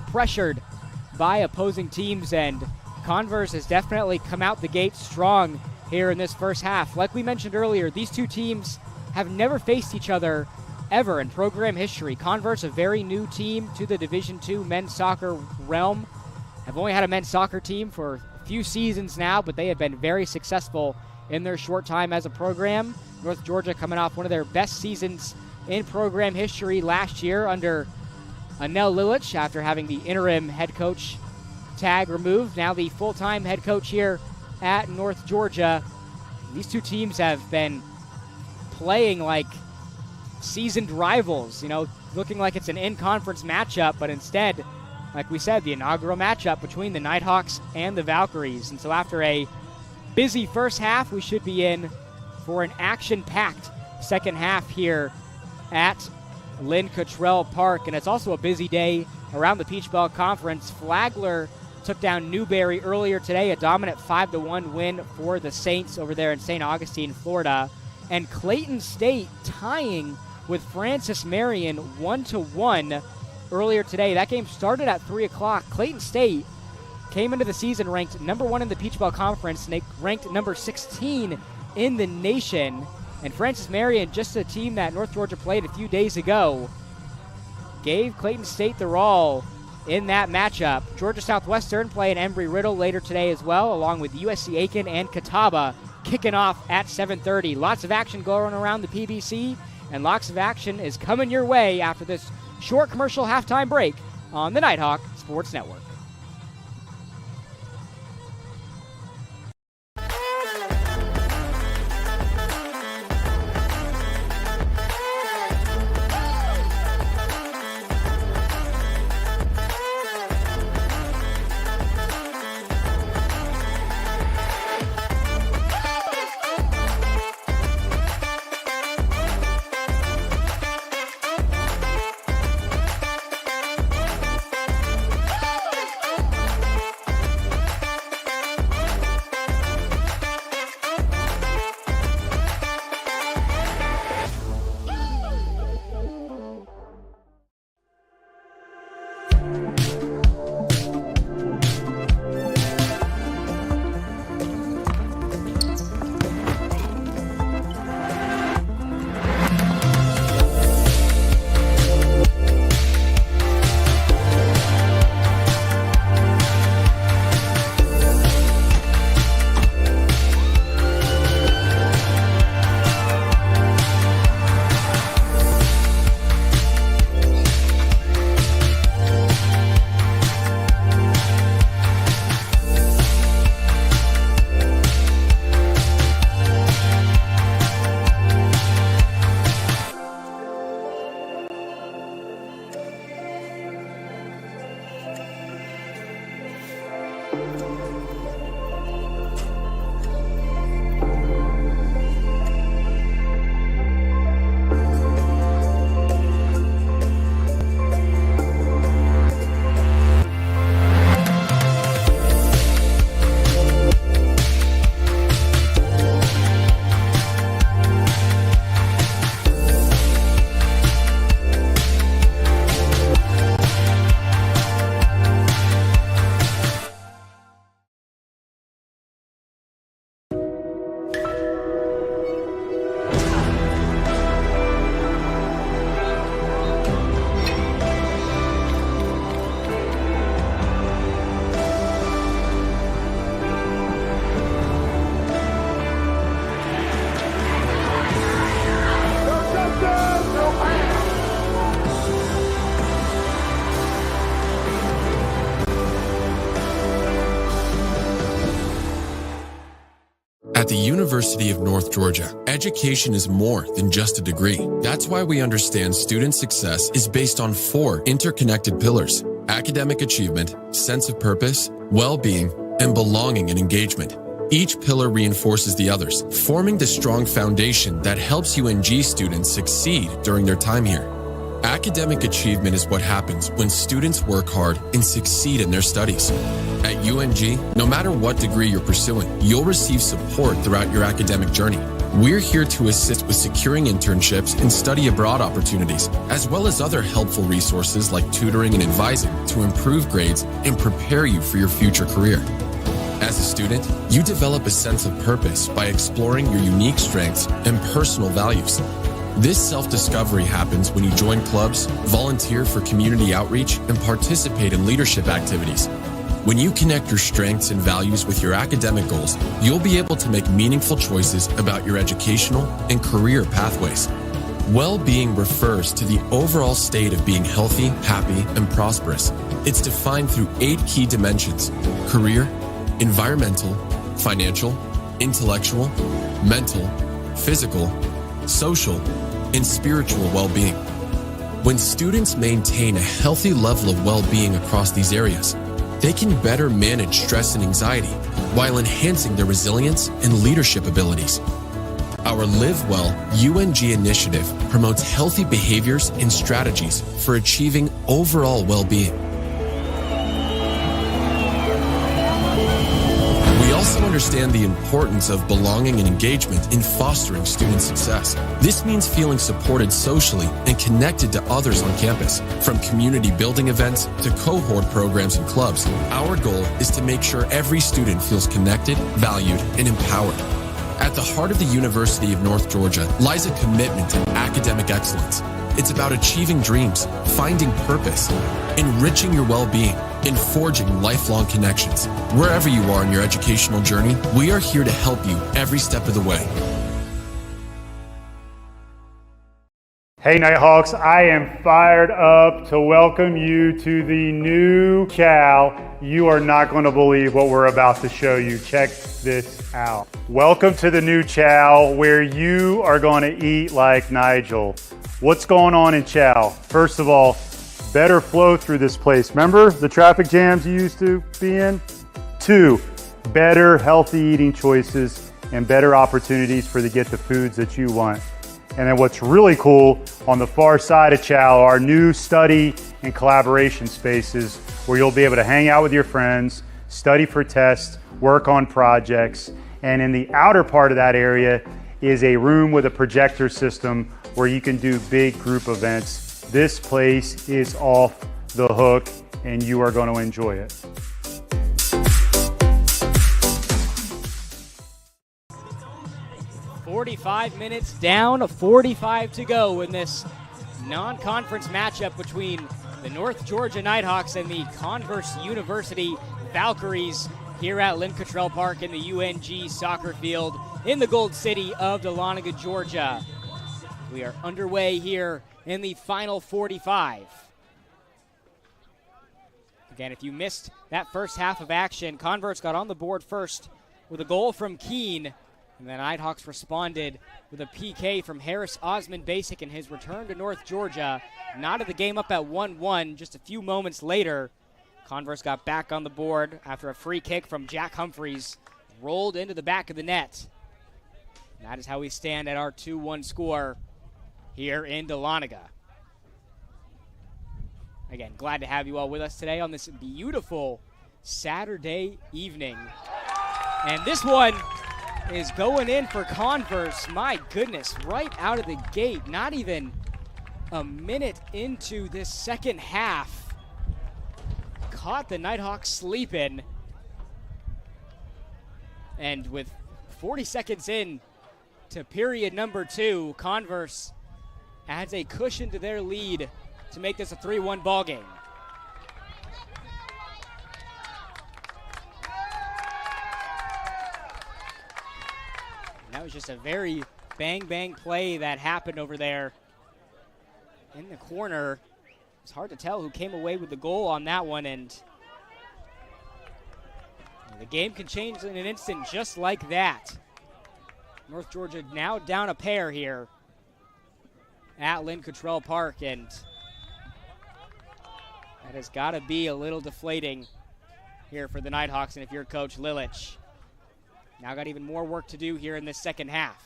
S1: pressured by opposing teams, and Converse has definitely come out the gate strong here in this first half. Like we mentioned earlier, these two teams have never faced each other ever in program history. Converse, a very new team to the Division II men's soccer realm, have only had a men's soccer team for a few seasons now, but they have been very successful in their short time as a program. North Georgia coming off one of their best seasons in program history last year under Anel Lilich, after having the interim head coach tag removed. Now the full-time head coach here at North Georgia. These two teams have been playing like seasoned rivals, looking like it's an in-conference matchup, but instead, like we said, the inaugural matchup between the Nighthawks and the Valkyries. And so after a busy first half, we should be in for an action-packed second half here at Lynn Cottrell Park. And it's also a busy day around the Peach Belt Conference. Flagler took down Newberry earlier today, a dominant 5-1 win for the Saints over there in St. Augustine, Florida. And Clayton State tying with Francis Marion 1-1 earlier today. That game started at 3 o'clock. Clayton State came into the season ranked number 1 in the Peach Belt Conference, and they ranked number 16 in the nation. And Francis Marion, just a team that North Georgia played a few days ago, gave Clayton State the roll in that matchup. Georgia Southwestern playing Embry-Riddle later today as well, along with USC Aiken and Catawba kicking off at 7:30. Lots of action going around the PBC, and lots of action is coming your way after this short commercial halftime break on the Nighthawk Sports Network.
S10: At the University of North Georgia, education is more than just a degree. That's why we understand student success is based on 4 interconnected pillars: academic achievement, sense of purpose, well-being, and belonging and engagement. Each pillar reinforces the others, forming the strong foundation that helps UNG students succeed during their time here. Academic achievement is what happens when students work hard and succeed in their studies. At UNG, no matter what degree you're pursuing, you'll receive support throughout your academic journey. We're here to assist with securing internships and study abroad opportunities, as well as other helpful resources like tutoring and advising to improve grades and prepare you for your future career. As a student, you develop a sense of purpose by exploring your unique strengths and personal values. This self-discovery happens when you join clubs, volunteer for community outreach, and participate in leadership activities. When you connect your strengths and values with your academic goals, you'll be able to make meaningful choices about your educational and career pathways. Well-being refers to the overall state of being healthy, happy, and prosperous. It's defined through 8 key dimensions: career, environmental, financial, intellectual, mental, physical, social, and spiritual well-being. When students maintain a healthy level of well-being across these areas, they can better manage stress and anxiety while enhancing their resilience and leadership abilities. Our Live Well UNG initiative promotes healthy behaviors and strategies for achieving overall well-being. understand the importance of belonging and engagement in fostering student success. This means feeling supported socially and connected to others on campus. From community building events to cohort programs and clubs, our goal is to make sure every student feels connected, valued, and empowered. At the heart of the University of North Georgia lies a commitment to academic excellence. It's about achieving dreams, finding purpose, enriching your well-being, and forging lifelong connections. Wherever you are in your educational journey, we are here to help you every step of the way.
S11: Hey Nighthawks, I am fired up to welcome you to the new chow. You are not going to believe what we're about to show you. Check this out. Welcome to the new chow where you are going to eat like Nigel. What's going on in chow? First of all, better flow through this place. Remember the traffic jams you used to be in? 2, better healthy eating choices and better opportunities for to get the foods that you want. And then what's really cool, on the far side of chow are new study and collaboration spaces where you'll be able to hang out with your friends, study for tests, work on projects. And in the outer part of that area is a room with a projector system where you can do big group events. This place is off the hook and you are going to enjoy it.
S1: "45 minutes down, 45 to go in this non-conference matchup between the North Georgia Nighthawks and the Converse University Valkyries here at Lynn Cottrell Park in the UNG soccer field in the Gold City of Dahlonega, Georgia. We are underway here in the final 45. Again, if you missed that first half of action, Converse got on the board first with a goal from Keene, and the Nighthawks responded with a PK from Harris Osmond Basic in his return to North Georgia. Knotted the game up at 1-1 just a few moments later. Converse got back on the board after a free kick from Jack Humphreys rolled into the back of the net. And that is how we stand at our 2-1 score here in Dahlonega. Again, glad to have you all with us today on this beautiful Saturday evening. And this one is going in for Converse. My goodness, right out of the gate, not even a minute into this second half. Caught the Nighthawks sleeping. And with 40 seconds in to period number 2, Converse adds a cushion to their lead to make this a 3-1 ball game. And that was just a very bang-bang play that happened over there in the corner. It's hard to tell who came away with the goal on that one, and the game can change in an instant just like that. North Georgia now down a pair here at Lynn Cottrell Park, and that has got to be a little deflating here for the Nighthawks, and if you're Coach Lilich. Now got even more work to do here in this second half.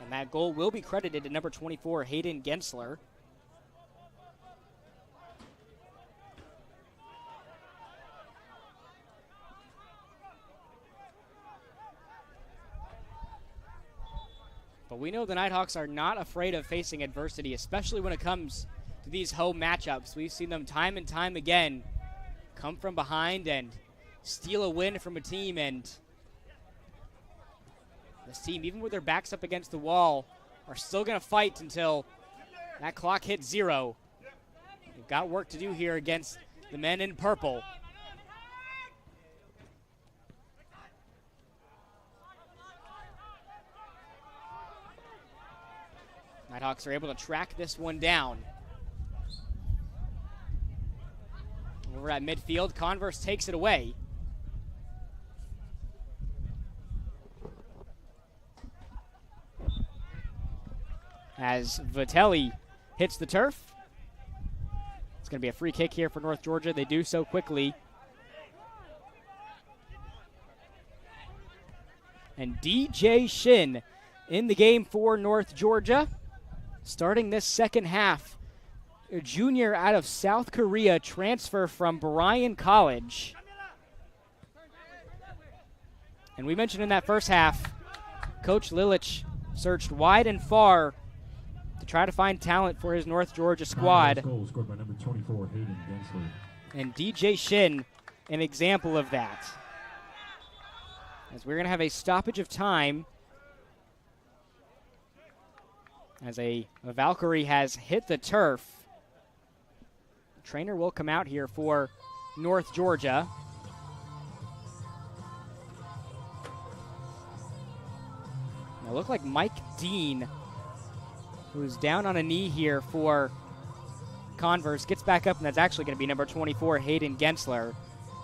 S1: And that goal will be credited to number 24, Hayden Gensler. But we know the Nighthawks are not afraid of facing adversity, especially when it comes to these home matchups. We've seen them time and time again come from behind and steal a win from a team, and this team, even with their backs up against the wall, are still going to fight until that clock hits 0. We've got work to do here against the men in purple. Nighthawks are able to track this one down. Over at midfield, Converse takes it away. As Vitelli hits the turf. It's going to be a free kick here for North Georgia. They do so quickly. And DJ Shin in the game for North Georgia. Starting this second half, a junior out of South Korea, transfer from Bryan College. And we mentioned in that first half, Coach Lilich searched wide and far to try to find talent for his North Georgia squad.
S2: Goal scored by number 24, Hayden Gensler.
S1: And DJ Shin, an example of that. As we're going to have a stoppage of time, as a Valkyrie has hit the turf. The trainer will come out here for North Georgia. Now it looked like Mike Dean, who's down on a knee here for Converse, gets back up, and that's actually going to be number 24, Hayden Gensler.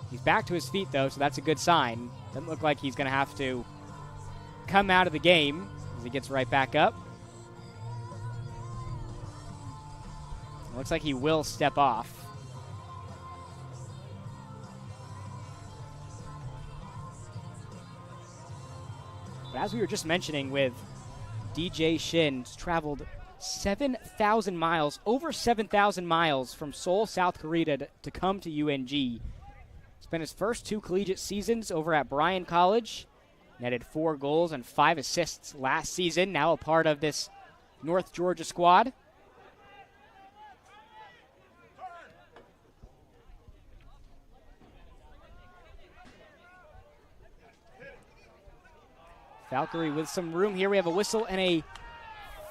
S1: He's back to his feet, though, so that's a good sign. Doesn't look like he's going to have to come out of the game as he gets right back up. Looks like he will step off. But as we were just mentioning with DJ Shin, traveled 7,000 miles, over 7,000 miles from Seoul, South Korea to come to UNG. Spent his first 2 collegiate seasons over at Bryan College. Netted 4 goals and 5 assists last season, now a part of this North Georgia squad. Valkyrie with some room here. We have a whistle and a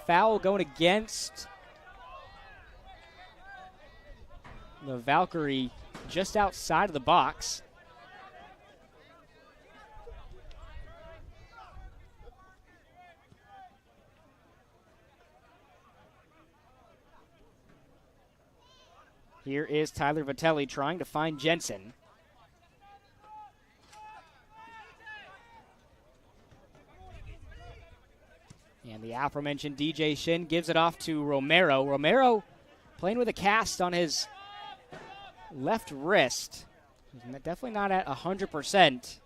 S1: foul going against the Valkyrie just outside of the box. Here is Tyler Vitelli trying to find Jensen. And the aforementioned DJ Shin gives it off to Romero. Romero playing with a cast on his left wrist. He's definitely not at 100%.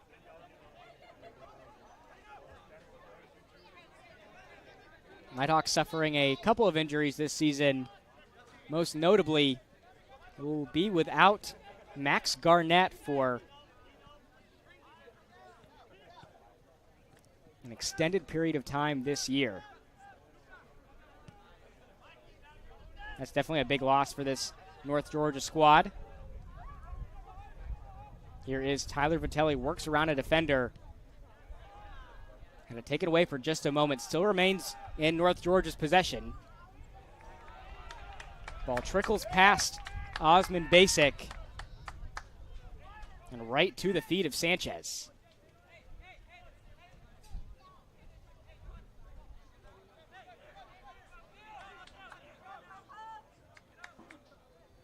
S1: Nighthawk suffering a couple of injuries this season. Most notably, will be without Max Garnett for an extended period of time this year. That's definitely a big loss for this North Georgia squad. Here is Tyler Vitelli, works around a defender. Going to take it away for just a moment. Still remains in North Georgia's possession. Ball trickles past Osman Basic and right to the feet of Sanchez.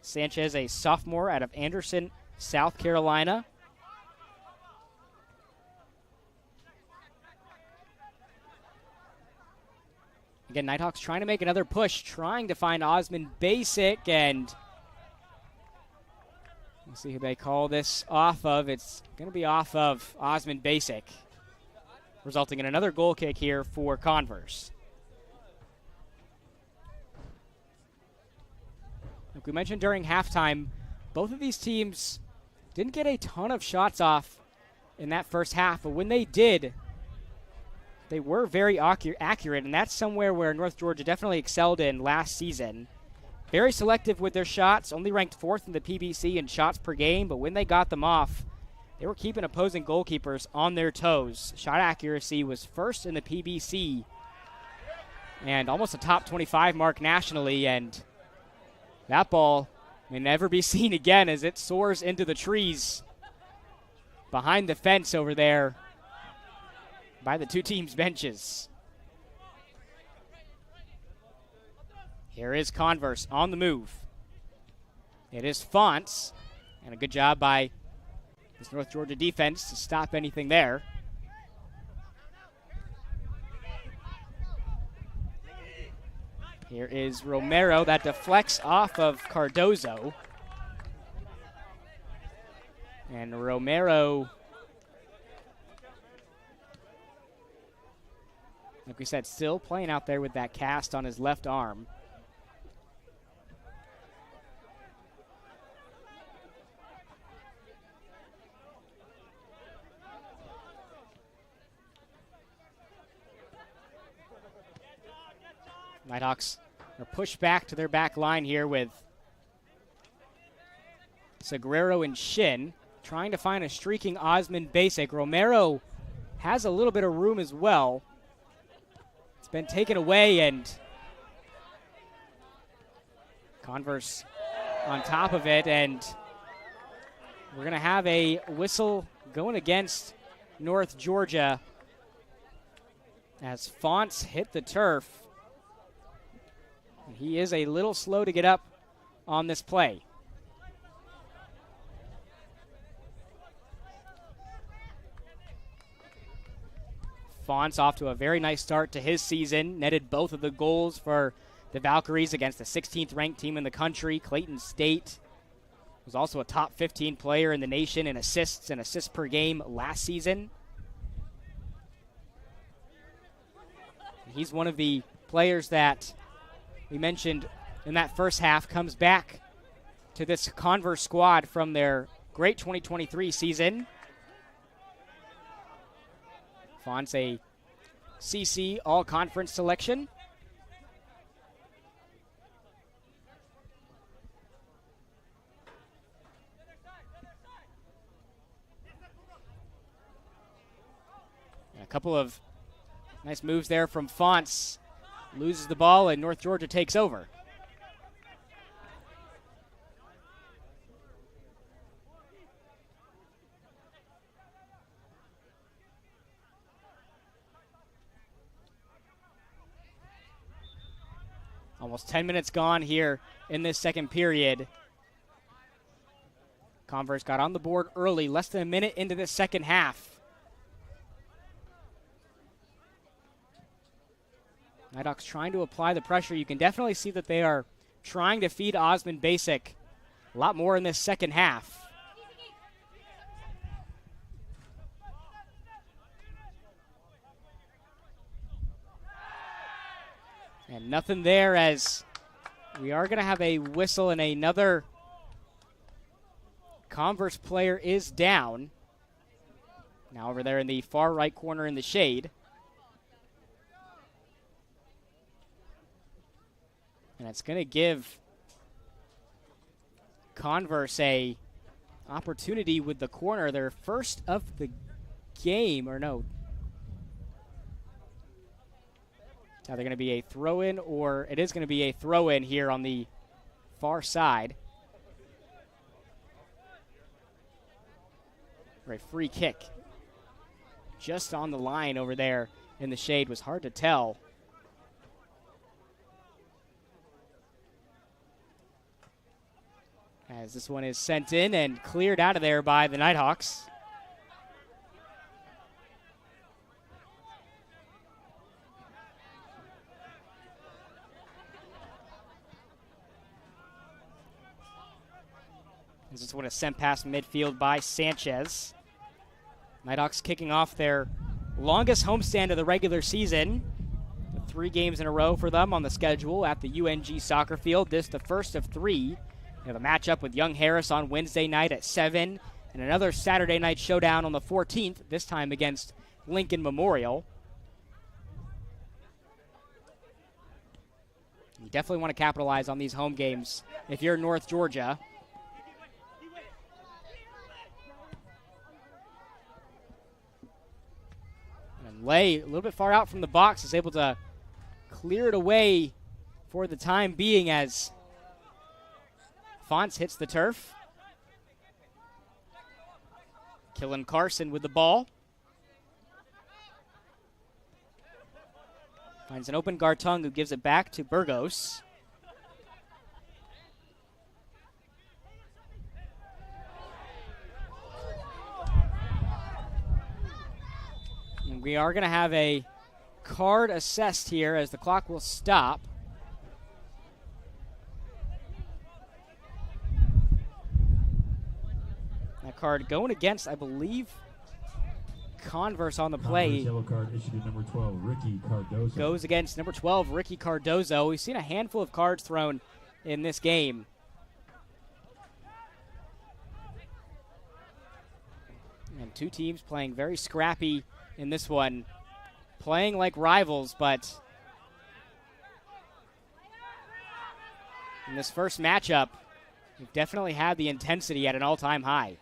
S1: Sanchez, a sophomore out of Anderson, South Carolina. Again, Nighthawks trying to make another push, trying to find Osman Basic, and we'll see who they call this off of. It's going to be off of Osman Basic, resulting in another goal kick here for Converse. Like we mentioned during halftime, both of these teams didn't get a ton of shots off in that first half, but when they did, they were very accurate, and that's somewhere where North Georgia definitely excelled in last season. Very selective with their shots, only ranked 4th in the PBC in shots per game, but when they got them off, they were keeping opposing goalkeepers on their toes. Shot accuracy was 1st in the PBC and almost a top 25 mark nationally, and that ball may never be seen again as it soars into the trees behind the fence over there by the two teams' benches. Here is Converse on the move. It is Fonts, and a good job by this North Georgia defense to stop anything there. Here is Romero, that deflects off of Cardozo. And Romero Like we said, still playing out there with that cast on his left arm. Nighthawks are pushed back to their back line here with Sagrero and Shin trying to find a streaking Osmond Basic. Romero has a little bit of room as well. It's been taken away, and Converse on top of it, and we're going to have a whistle going against North Georgia as Fonts hit the turf. He is a little slow to get up on this play. Fonts off to a very nice start to his season, netted both of the goals for the Valkyries against the 16th ranked team in the country, Clayton State. Was also a top 15 player in the nation in assists and assists per game last season. He's one of the players that we mentioned in that first half comes back to this Converse squad from their great 2023 season. Fonts a CC all-conference selection. A couple of nice moves there from Fonts. Loses the ball, and North Georgia takes over. Almost 10 minutes gone here in this second period. Converse got on the board early, less than a minute into the second half. Nighthawks trying to apply the pressure. You can definitely see that they are trying to feed Osmond Basic a lot more in this second half. And nothing there, as we are going to have a whistle, and another Converse player is down. Now over there in the far right corner in the shade. And it's going to give Converse a opportunity with the corner, their first of the game, or no. Now they're going to be a throw-in, or it is going to be a throw-in here on the far side. Or a free kick. Just on the line over there in the shade, was hard to tell. As this one is sent in and cleared out of there by the Nighthawks. This one is sent past midfield by Sanchez. Nighthawks kicking off their longest homestand of the regular season. 3 games in a row for them on the schedule at the UNG soccer field. This the first of 3. They have a matchup with Young Harris on Wednesday night at 7, and another Saturday night showdown on the 14th, this time against Lincoln Memorial. You definitely want to capitalize on these home games if you're North Georgia. And Lay, a little bit far out from the box, is able to clear it away for the time being as Fonts hits the turf. Killen Carson with the ball. Finds an open Gartung, who gives it back to Burgos. And we are going to have a card assessed here as the clock will stop. That card going against, I believe, Converse on the play.
S2: Yellow card issued to number 12, Ricky Cardozo.
S1: Goes against number 12, Ricky Cardozo. We've seen a handful of cards thrown in this game. And two teams playing very scrappy in this one. Playing like rivals, but in this first matchup, we've definitely had the intensity at an all-time high.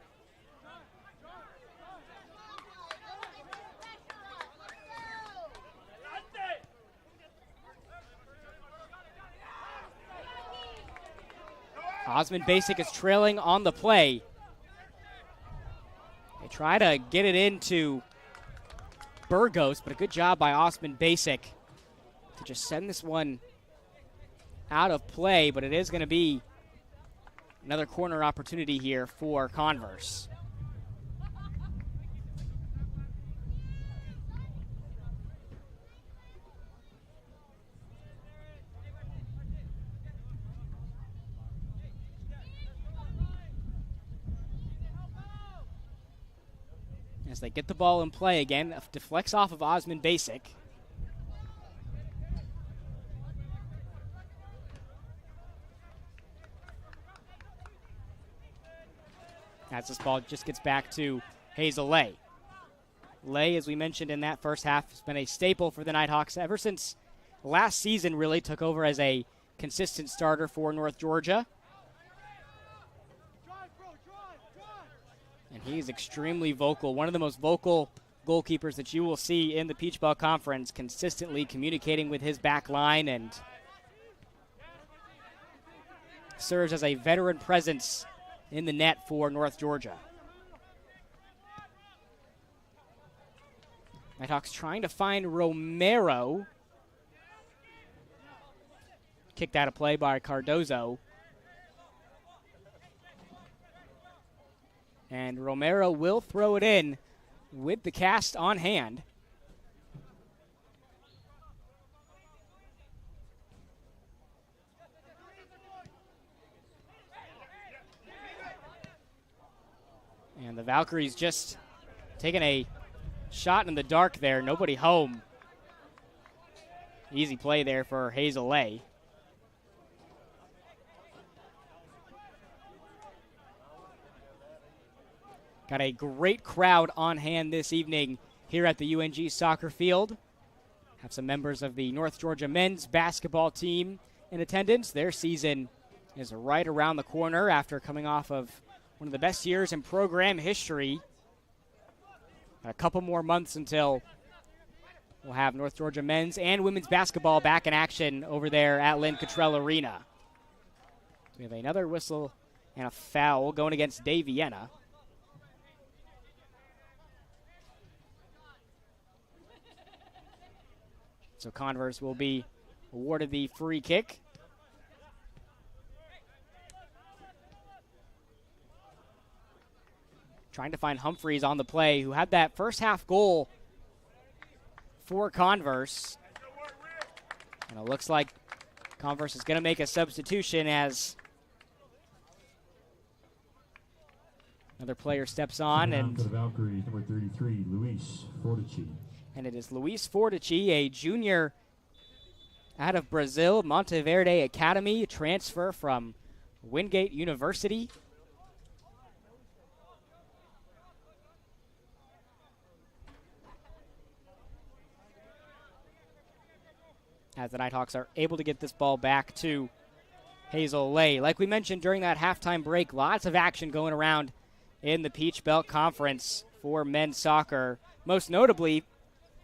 S1: Osmond Basic is trailing on the play. They try to get it into Burgos, but a good job by Osmond Basic to just send this one out of play, but it is going to be another corner opportunity here for Converse. As they get the ball in play again, deflects off of Osmond Basic. As this ball just gets back to Hazel Lay. Lay, as we mentioned in that first half, has been a staple for the Nighthawks ever since last season, really took over as a consistent starter for North Georgia. And he's extremely vocal, one of the most vocal goalkeepers that you will see in the Peach Belt Conference, consistently communicating with his back line and serves as a veteran presence in the net for North Georgia. Nighthawks trying to find Romero. Kicked out of play by Cardozo. And Romero will throw it in with the cast on hand. And the Valkyries just taking a shot in the dark there. Nobody home. Easy play there for Hazel Lay. Got a great crowd on hand this evening here at the UNG soccer field. Have some members of the North Georgia men's basketball team in attendance. Their season is right around the corner after coming off of one of the best years in program history. A couple more months until we'll have North Georgia men's and women's basketball back in action over there at Lynn Cottrell Arena. We have another whistle and a foul going against Dave Vienna. So Converse will be awarded the free kick. Trying to find Humphreys on the play, who had that first half goal for Converse. And it looks like Converse is going to make a substitution as another player steps on. And
S2: for the Valkyries, number 33, Luis Fortici.
S1: And it is Luis Fortici, a junior out of Brazil, Monteverde Academy, transfer from Wingate University. As the Nighthawks are able to get this ball back to Hazel Lay. Like we mentioned during that halftime break, lots of action going around in the Peach Belt Conference for men's soccer. Most notably,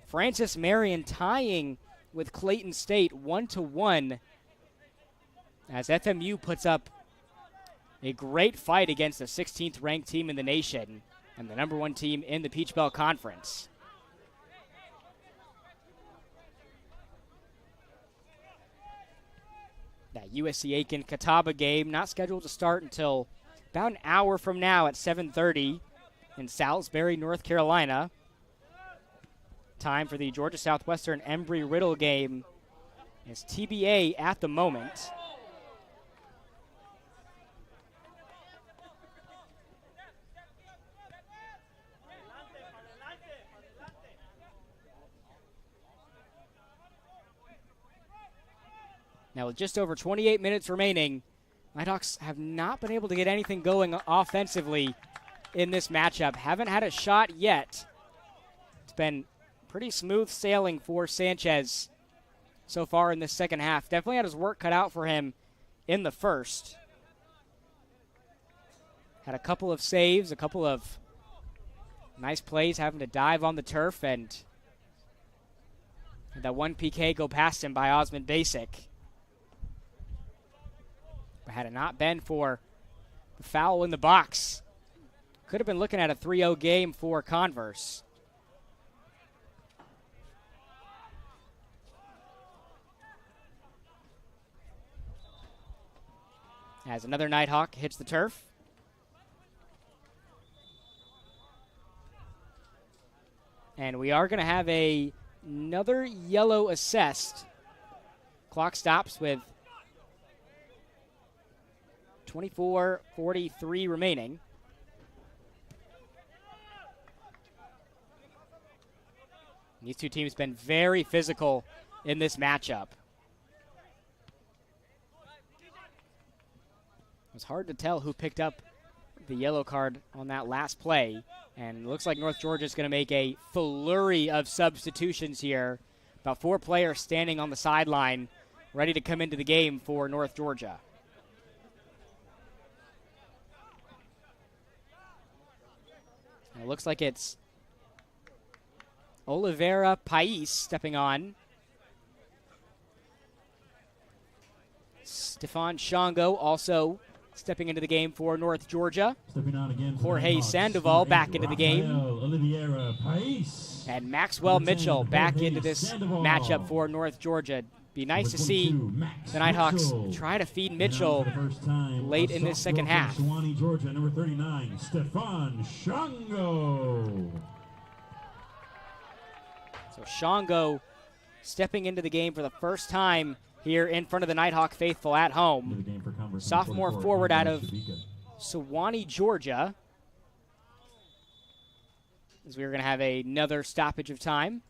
S1: Francis Marion tying with Clayton State 1-1 as FMU puts up a great fight against the 16th ranked team in the nation and the number one team in the Peach Belt Conference. That USC Aiken Catawba game not scheduled to start until about an hour from now at 7:30 in Salisbury, North Carolina. Time for the Georgia Southwestern Embry-Riddle game is TBA at the moment. Now with just over 28 minutes remaining, Nighthawks have not been able to get anything going offensively in this matchup. Haven't had a shot yet. It's been pretty smooth sailing for Sanchez so far in this second half. Definitely had his work cut out for him in the first. Had a couple of saves, a couple of nice plays, having to dive on the turf, and that one PK go past him by Osmond Basic. But had it not been for the foul in the box, could have been looking at a 3-0 game for Converse. As another Nighthawk hits the turf. And we are going to have another yellow assessed. Clock stops with 24:43 remaining. These two teams have been very physical in this matchup. It was hard to tell who picked up the yellow card on that last play. And it looks like North Georgia is going to make a flurry of substitutions here. About 4 players standing on the sideline, ready to come into the game for North Georgia. And it looks like it's Oliveira Pais stepping on. Stefan Shango also stepping into the game for North Georgia.
S2: Stepping on again
S1: Jorge Sandoval back into the game.
S2: Oliveira Pais.
S1: And Maxwell Mitchell back into this matchup for North Georgia. Be nice to see the Nighthawks try to feed Mitchell late in this second half.
S2: Suwannee, Georgia, number 39, Stefan Shango.
S1: So Shango stepping into the game for the first time here in front of the Nighthawk faithful at home. Sophomore forward out of Suwannee, Georgia. As we're going to have another stoppage of time.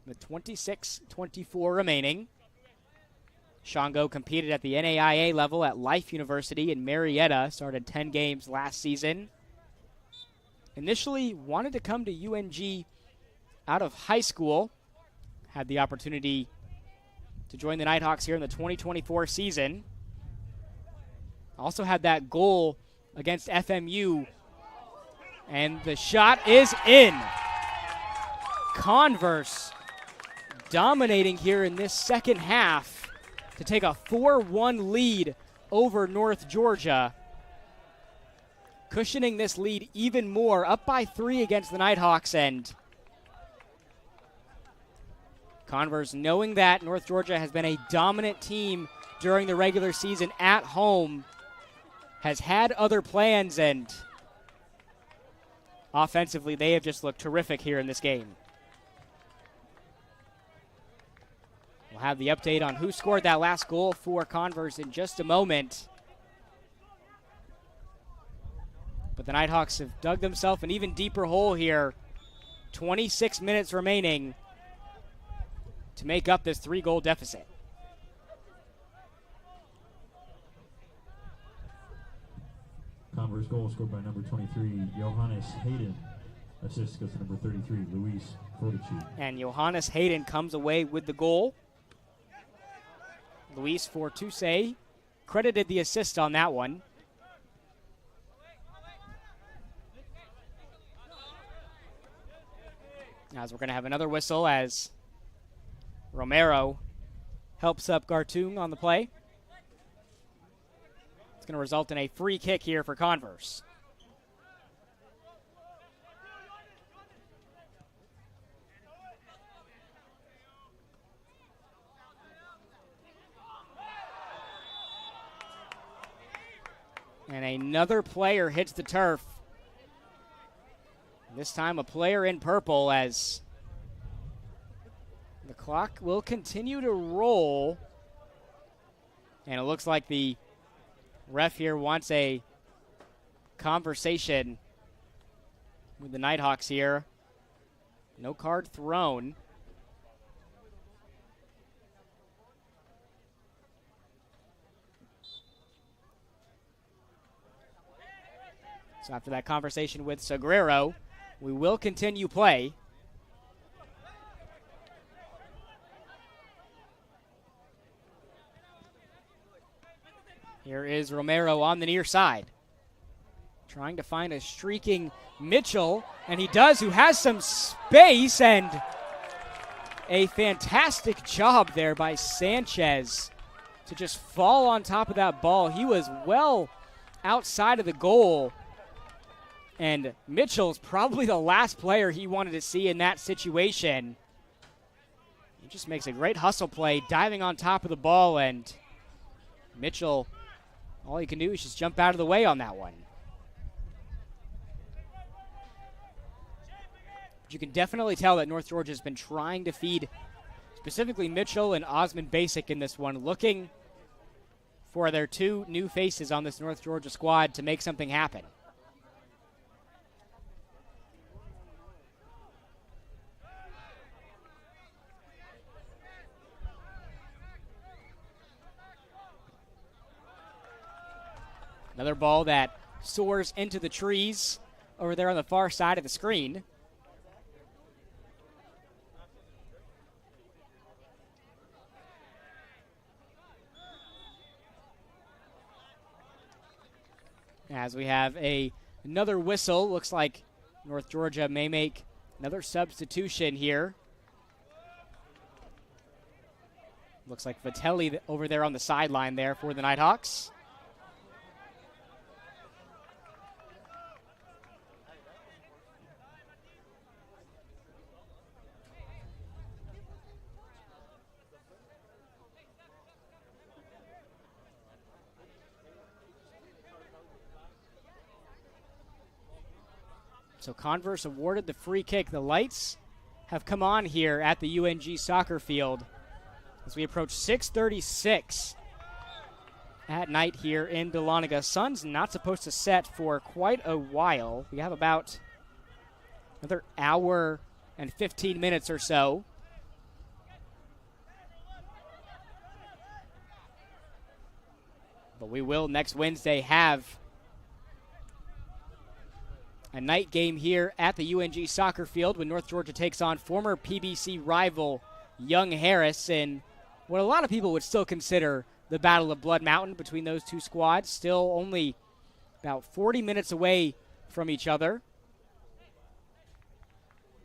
S1: With 26:24 remaining. Shango competed at the NAIA level at Life University in Marietta. Started 10 games last season. Initially wanted to come to UNG out of high school. Had the opportunity to join the Nighthawks here in the 2024 season. Also had that goal against FMU. And the shot is in. Converse dominating here in this second half to take a 4-1 lead over North Georgia. Cushioning this lead even more, up by 3 against the Nighthawks, and Converse, knowing that North Georgia has been a dominant team during the regular season at home, has had other plans, and offensively they have just looked terrific here in this game. We'll have the update on who scored that last goal for Converse in just a moment. But the Nighthawks have dug themselves an even deeper hole here. 26 minutes remaining to make up this 3-goal deficit.
S2: Converse goal scored by number 23, Johannes Hayden. Assist goes to number 33, Luis Fortitude.
S1: And Johannes Hayden comes away with the goal. Luis Fortuse credited the assist on that one. As we're going to have another whistle as Romero helps up Gartung on the play. It's going to result in a free kick here for Converse. And another player hits the turf. This time a player in purple, as the clock will continue to roll. And it looks like the ref here wants a conversation with the Nighthawks here. No card thrown. So after that conversation with Sagrero, we will continue play. Here is Romero on the near side, trying to find a streaking Mitchell, and he does, who has some space, and a fantastic job there by Sanchez to just fall on top of that ball. He was well outside of the goal, and Mitchell's probably the last player he wanted to see in that situation. He just makes a great hustle play, diving on top of the ball, and Mitchell, all he can do is just jump out of the way on that one. But you can definitely tell that North Georgia has been trying to feed specifically Mitchell and Osmond Basic in this one, looking for their two new faces on this North Georgia squad to make something happen. Another ball that soars into the trees over there on the far side of the screen. As we have another whistle, looks like North Georgia may make another substitution here. Looks like Vitelli over there on the sideline there for the Nighthawks. So Converse awarded the free kick. The lights have come on here at the UNG soccer field as we approach 6:36 at night here in Dahlonega. Sun's not supposed to set for quite a while. We have about another hour and 15 minutes or so. But we will next Wednesday have a night game here at the UNG soccer field when North Georgia takes on former PBC rival Young Harris in what a lot of people would still consider the Battle of Blood Mountain between those two squads. Still only about 40 minutes away from each other.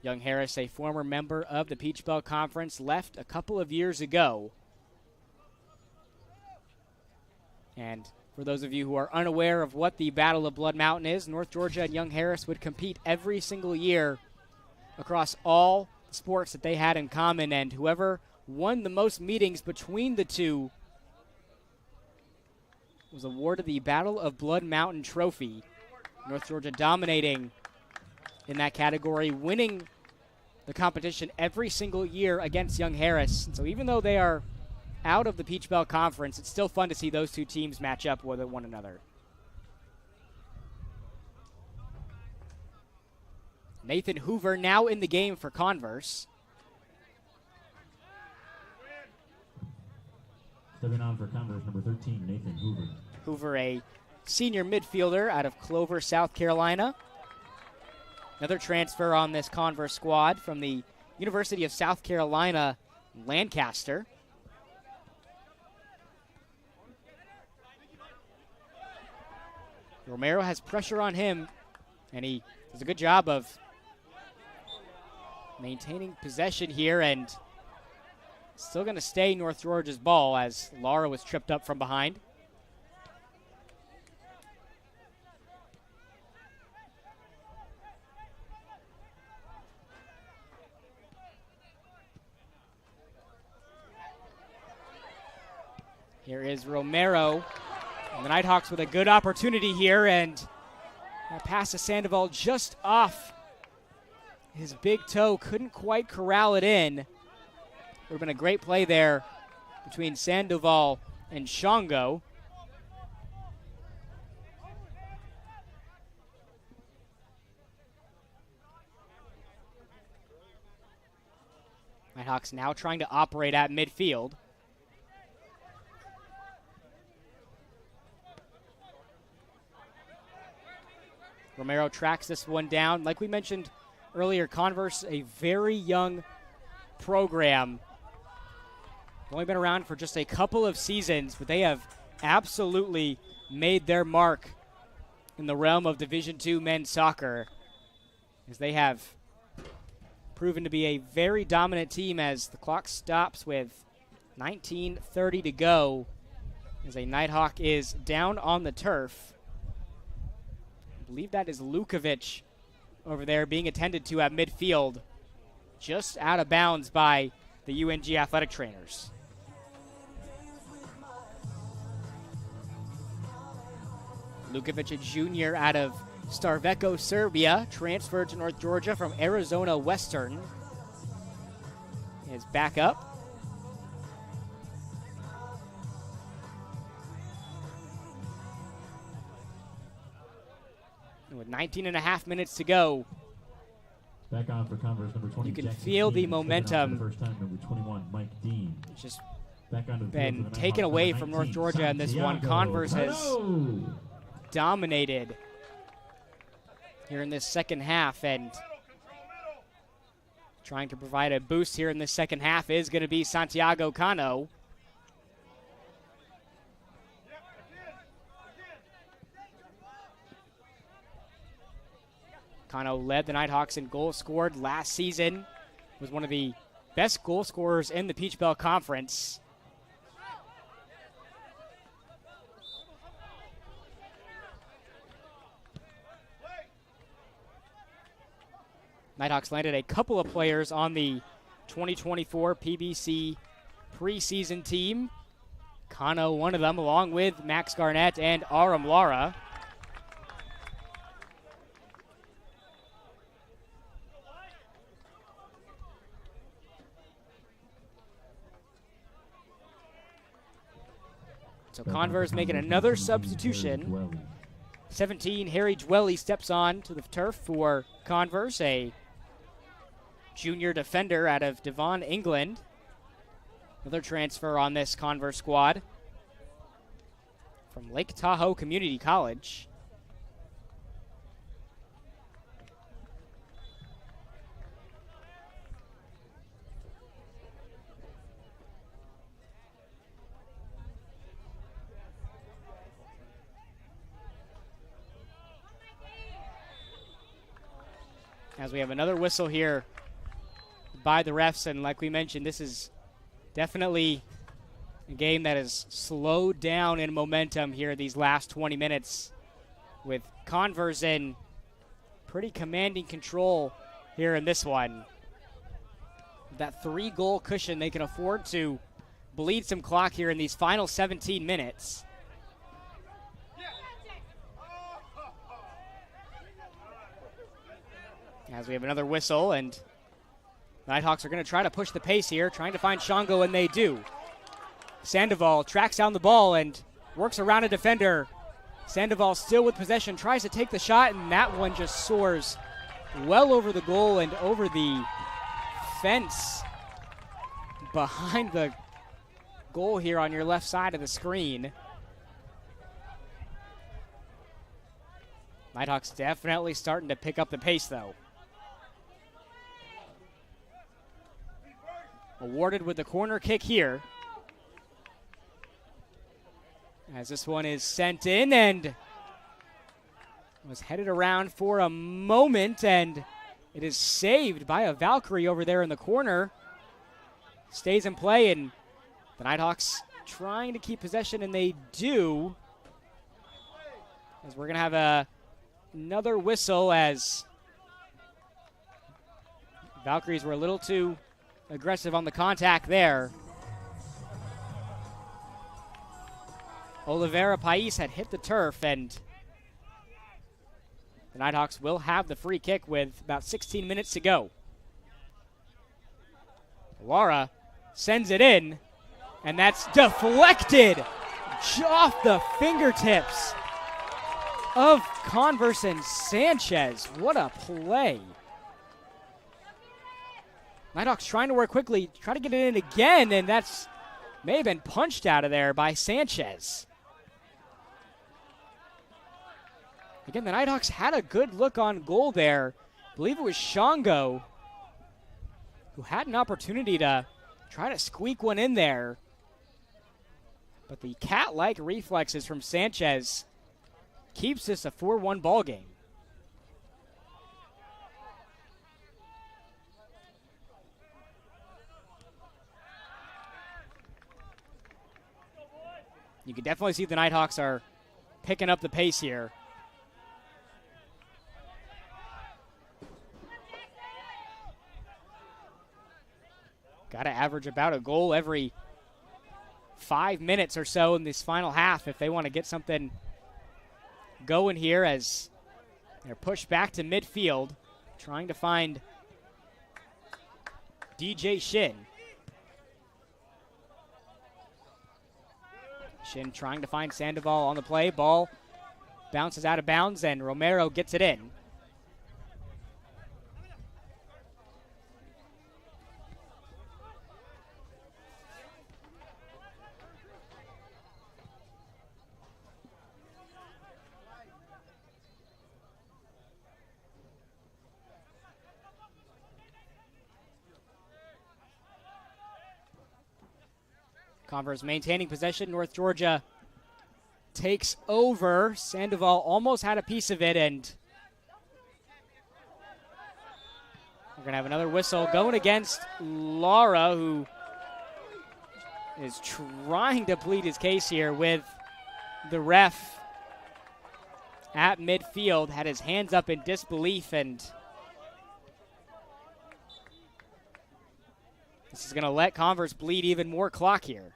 S1: Young Harris, a former member of the Peach Belt Conference, left a couple of years ago. And for those of you who are unaware of what the Battle of Blood Mountain is, North Georgia and Young Harris would compete every single year across all sports that they had in common, and whoever won the most meetings between the two was awarded the Battle of Blood Mountain trophy. North Georgia dominating in that category, winning the competition every single year against Young Harris. So even though they are out of the Peach Belt Conference, it's still fun to see those two teams match up with one another. Nathan Hoover now in the game for Converse.
S2: Stepping on for Converse, number 13, Nathan Hoover.
S1: Hoover, a senior midfielder out of Clover, South Carolina. Another transfer on this Converse squad from the University of South Carolina, Lancaster. Romero has pressure on him, and he does a good job of maintaining possession here, and still going to stay North Georgia's ball as Lara was tripped up from behind. Here is Romero. And the Nighthawks with a good opportunity here, and that pass to Sandoval just off his big toe. Couldn't quite corral it in. Would have been a great play there between Sandoval and Shango. Nighthawks now trying to operate at midfield. Romero tracks this one down. Like we mentioned earlier, Converse, a very young program. Only been around for just a couple of seasons, but they have absolutely made their mark in the realm of Division II men's soccer, as they have proven to be a very dominant team as the clock stops with 19:30 to go, as a Nighthawk is down on the turf. I believe that is Lukovic over there being attended to at midfield, just out of bounds by the UNG athletic trainers. Lukovic, a junior out of Starveco, Serbia, transferred to North Georgia from Arizona Western, is back up. And with 19 and a half minutes to go,
S2: back on for Converse, number 20.
S1: You can
S2: Jackson
S1: feel the
S2: Keene,
S1: momentum.
S2: For the first time, number 21, Mike Dean.
S1: It's just
S2: back on to the
S1: been
S2: field for the
S1: taken
S2: Nighthawks,
S1: away
S2: number
S1: from North
S2: 19,
S1: Georgia in this one.
S2: Santiago
S1: Converse has
S2: Cano.
S1: dominated here in this second half, and trying to provide a boost here in this second half is going to be Santiago Cano. Cano led the Nighthawks in goals scored last season, was one of the best goal scorers in the Peach Belt Conference. Nighthawks landed a couple of players on the 2024 PBC preseason team. Cano, one of them, along with Max Garnett and Aram Lara. So Converse making another substitution. 17, Harry Dwelly steps on to the turf for Converse, a junior defender out of Devon, England. Another transfer on this Converse squad from Lake Tahoe Community College. As we have another whistle here by the refs, and like we mentioned, this is definitely a game that has slowed down in momentum here these last 20 minutes, with Converse in pretty commanding control here in this one. That 3-goal cushion, they can afford to bleed some clock here in these final 17 minutes. As we have another whistle, and Nighthawks are going to try to push the pace here, trying to find Shango, and they do. Sandoval tracks down the ball and works around a defender. Sandoval still with possession, tries to take the shot, and that one just soars well over the goal and over the fence behind the goal here on your left side of the screen. Nighthawks definitely starting to pick up the pace, though. Awarded with the corner kick here, as this one is sent in and was headed around for a moment, and it is saved by a Valkyrie over there in the corner. Stays in play, and the Nighthawks trying to keep possession, and they do, as we're going to have another whistle, as Valkyries were a little too aggressive on the contact there. Oliveira Pais had hit the turf, and the Nighthawks will have the free kick with about 16 minutes to go. Lara sends it in, and that's deflected off the fingertips of Converse and Sanchez. What a play. Nighthawks trying to work quickly, try to get it in again, and that's may have been punched out of there by Sanchez. Again, the Nighthawks had a good look on goal there. I believe it was Shango who had an opportunity to try to squeak one in there. But the cat-like reflexes from Sanchez keeps this a 4-1 ball game. You can definitely see the Nighthawks are picking up the pace here. Got to average about a goal every 5 minutes or so in this final half if they want to get something going here, as they're pushed back to midfield, trying to find DJ Shin. Shin trying to find Sandoval on the play. Ball bounces out of bounds, and Romero gets it in. Converse maintaining possession. North Georgia takes over. Sandoval almost had a piece of it, and we're going to have another whistle going against Lara, who is trying to plead his case here with the ref at midfield. Had his hands up in disbelief, and this is going to let Converse bleed even more clock here.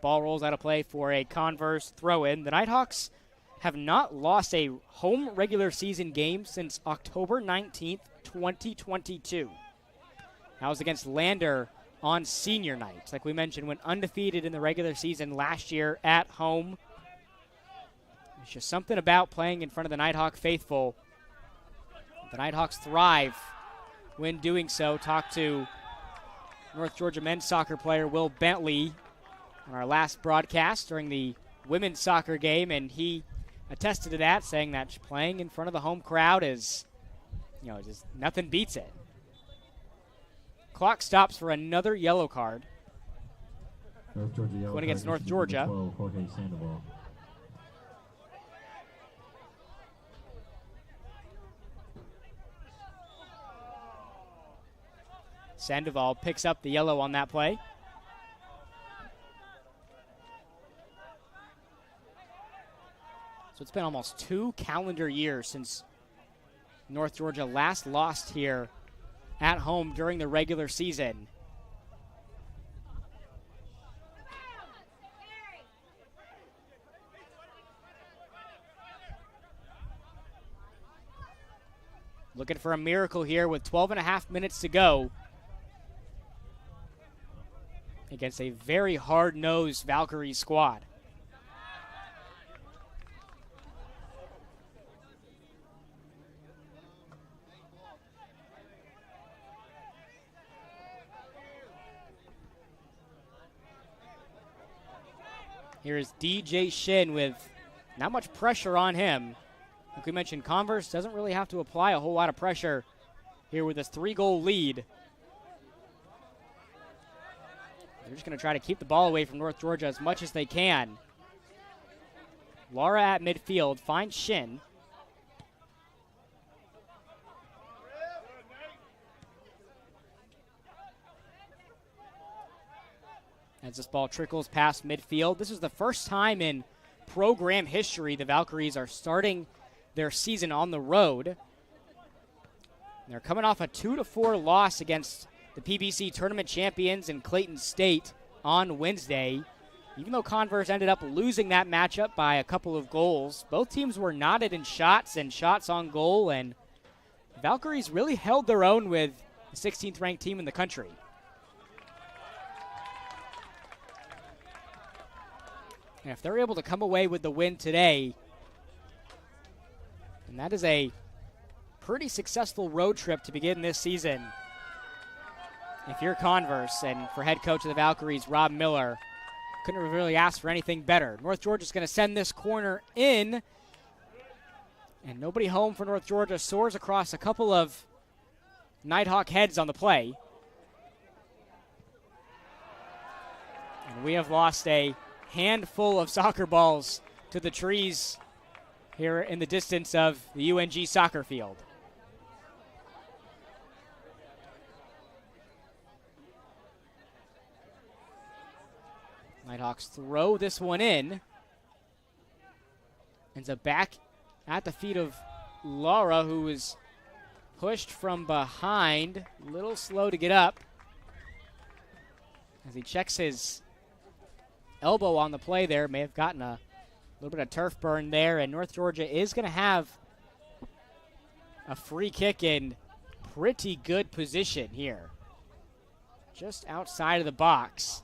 S1: Ball rolls out of play for a Converse throw-in. The Nighthawks have not lost a home regular season game since October 19th, 2022. That was against Lander on senior night. Like we mentioned, went undefeated in the regular season last year at home. There's just something about playing in front of the Nighthawk faithful. The Nighthawks thrive when doing so. Talked to North Georgia men's soccer player Will Bentley on our last broadcast during the women's soccer game, and he attested to that, saying that playing in front of the home crowd is, just nothing beats it. Clock stops for another yellow card.
S2: North Georgia yellow
S1: going against
S2: card,
S1: North Georgia.
S2: 12, Jorge Sandoval.
S1: Sandoval picks up the yellow on that play. So it's been almost 2 calendar years since North Georgia last lost here at home during the regular season. Looking for a miracle here with 12.5 minutes to go against a very hard-nosed Valkyrie squad. Here's DJ Shin with not much pressure on him. Like we mentioned, Converse doesn't really have to apply a whole lot of pressure here with this 3-goal lead. They're just going to try to keep the ball away from North Georgia as much as they can. Lara at midfield finds Shin. As this ball trickles past midfield. This is the first time in program history the Valkyries are starting their season on the road. They're coming off a 2-4 loss against the PBC tournament champions in Clayton State on Wednesday. Even though Converse ended up losing that matchup by a couple of goals, both teams were knotted in shots and shots on goal, and the Valkyries really held their own with the 16th ranked team in the country. And if they're able to come away with the win today, then that is a pretty successful road trip to begin this season if you're Converse, and for head coach of the Valkyries, Rob Miller, couldn't have really asked for anything better. North Georgia's going to send this corner in, and nobody home for North Georgia. Soars across a couple of Nighthawk heads on the play. And we have lost a handful of soccer balls to the trees here in the distance of the UNG soccer field. Nighthawks throw this one in. Ends up back at the feet of Laura, who is pushed from behind. A little slow to get up as he checks his elbow on the play there. May have gotten a little bit of turf burn there, and North Georgia is going to have a free kick in pretty good position here, just outside of the box.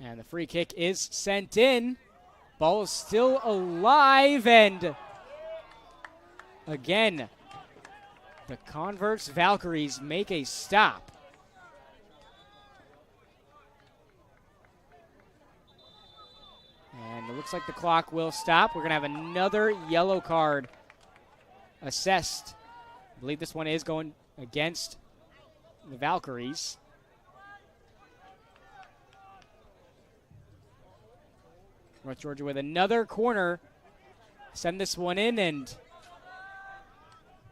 S1: And the free kick is sent in. Ball is still alive, and again, the Converse Valkyries make a stop. And it looks like the clock will stop. We're going to have another yellow card assessed. I believe this one is going against the Valkyries. North Georgia with another corner. Send this one in, and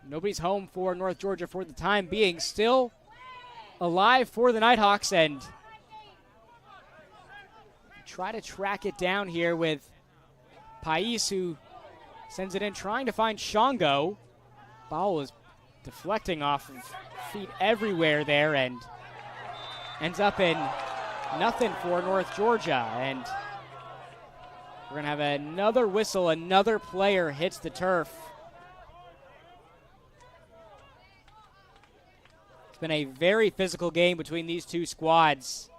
S1: nobody's home for North Georgia for the time being. Still alive for the Nighthawks, and try to track it down here with Pais, who sends it in, trying to find Shango. Ball is deflecting off of feet everywhere there, and ends up in nothing for North Georgia. And we're going to have another whistle. Another player hits the turf. It's been a very physical game between these two squads.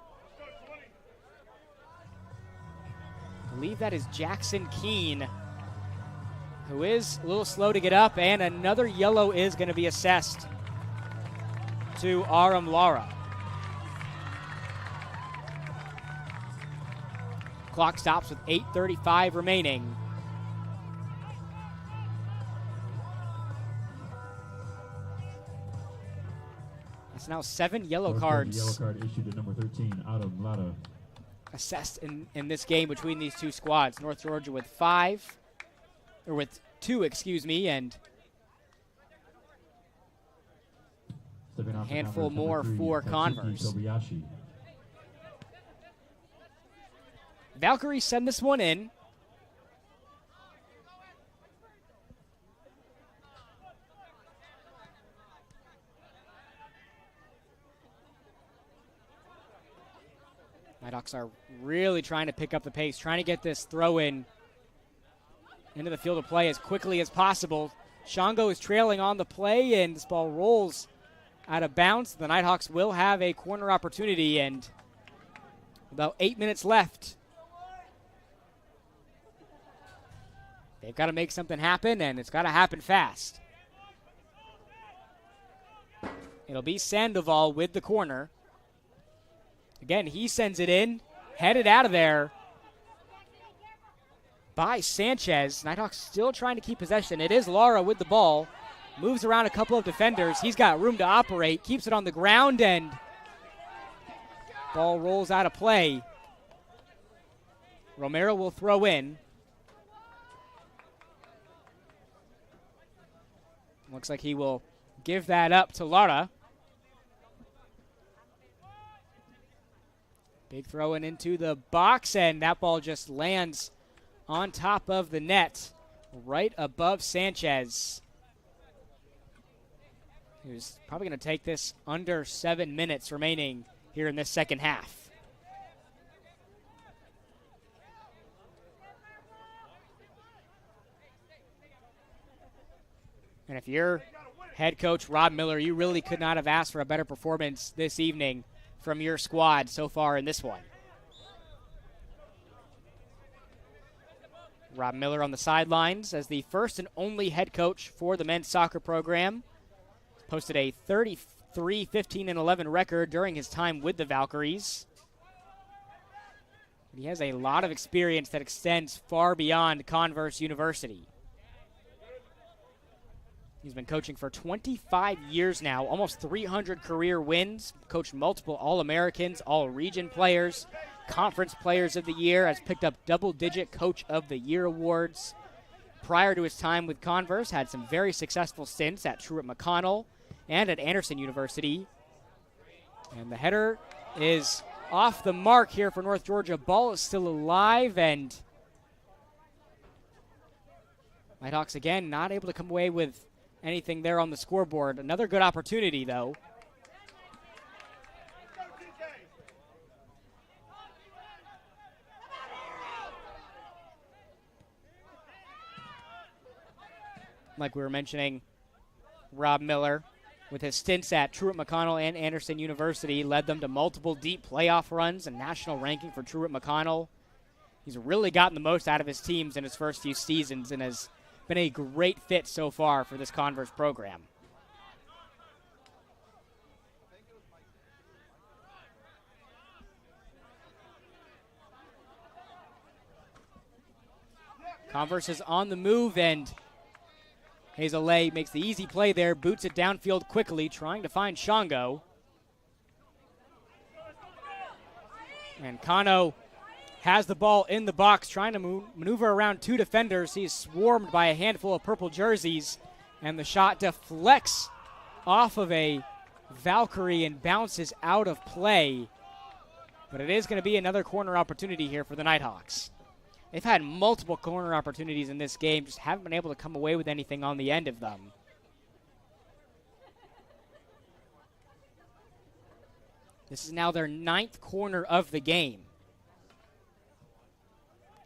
S1: I believe that is Jackson Keene, who is a little slow to get up, and another yellow is going to be assessed to Aram Lara. Clock stops with 8:35 remaining. That's now 7 yellow cards.
S2: Yellow card issued to number 13, Adam Lara.
S1: Assessed in this game between these two squads. North Georgia with 2, and a handful more for Converse. Valkyries send this one in. Nighthawks are really trying to pick up the pace, trying to get this throw in into the field of play as quickly as possible. Shango is trailing on the play, and this ball rolls out of bounds. The Nighthawks will have a corner opportunity, and about 8 minutes left. They've got to make something happen, and it's got to happen fast. It'll be Sandoval with the corner. Again, he sends it in, headed out of there by Sanchez. Nighthawks still trying to keep possession. It is Lara with the ball. Moves around a couple of defenders. He's got room to operate, keeps it on the ground, and ball rolls out of play. Romero will throw in. Looks like he will give that up to Lara. Big throw in into the box, and that ball just lands on top of the net, right above Sanchez, who's probably going to take this under 7 minutes remaining here in this second half. And if you're head coach Rob Miller, you really could not have asked for a better performance this evening from your squad so far in this one. Rob Miller on the sidelines as the first and only head coach for the men's soccer program. Posted a 33-15-11 record during his time with the Valkyries. He has a lot of experience that extends far beyond Converse University. He's been coaching for 25 years now, almost 300 career wins, coached multiple All-Americans, All-Region players, Conference Players of the Year, has picked up double-digit Coach of the Year awards. Prior to his time with Converse, had some very successful stints at Truett McConnell and at Anderson University. And the header is off the mark here for North Georgia. Ball is still alive, and Nighthawks again not able to come away with anything there on the scoreboard. Another good opportunity, though. Like we were mentioning, Rob Miller, with his stints at Truett McConnell and Anderson University, led them to multiple deep playoff runs and national ranking for Truett McConnell. He's really gotten the most out of his teams in his first few seasons and has been a great fit so far for this Converse program. Converse is on the move, and Hazele makes the easy play there, boots it downfield quickly, trying to find Shango. And Kano has the ball in the box, trying to maneuver around two defenders. He's swarmed by a handful of purple jerseys, and the shot deflects off of a Valkyrie and bounces out of play. But it is going to be another corner opportunity here for the Nighthawks. They've had multiple corner opportunities in this game, just haven't been able to come away with anything on the end of them. This is now their 9th corner of the game.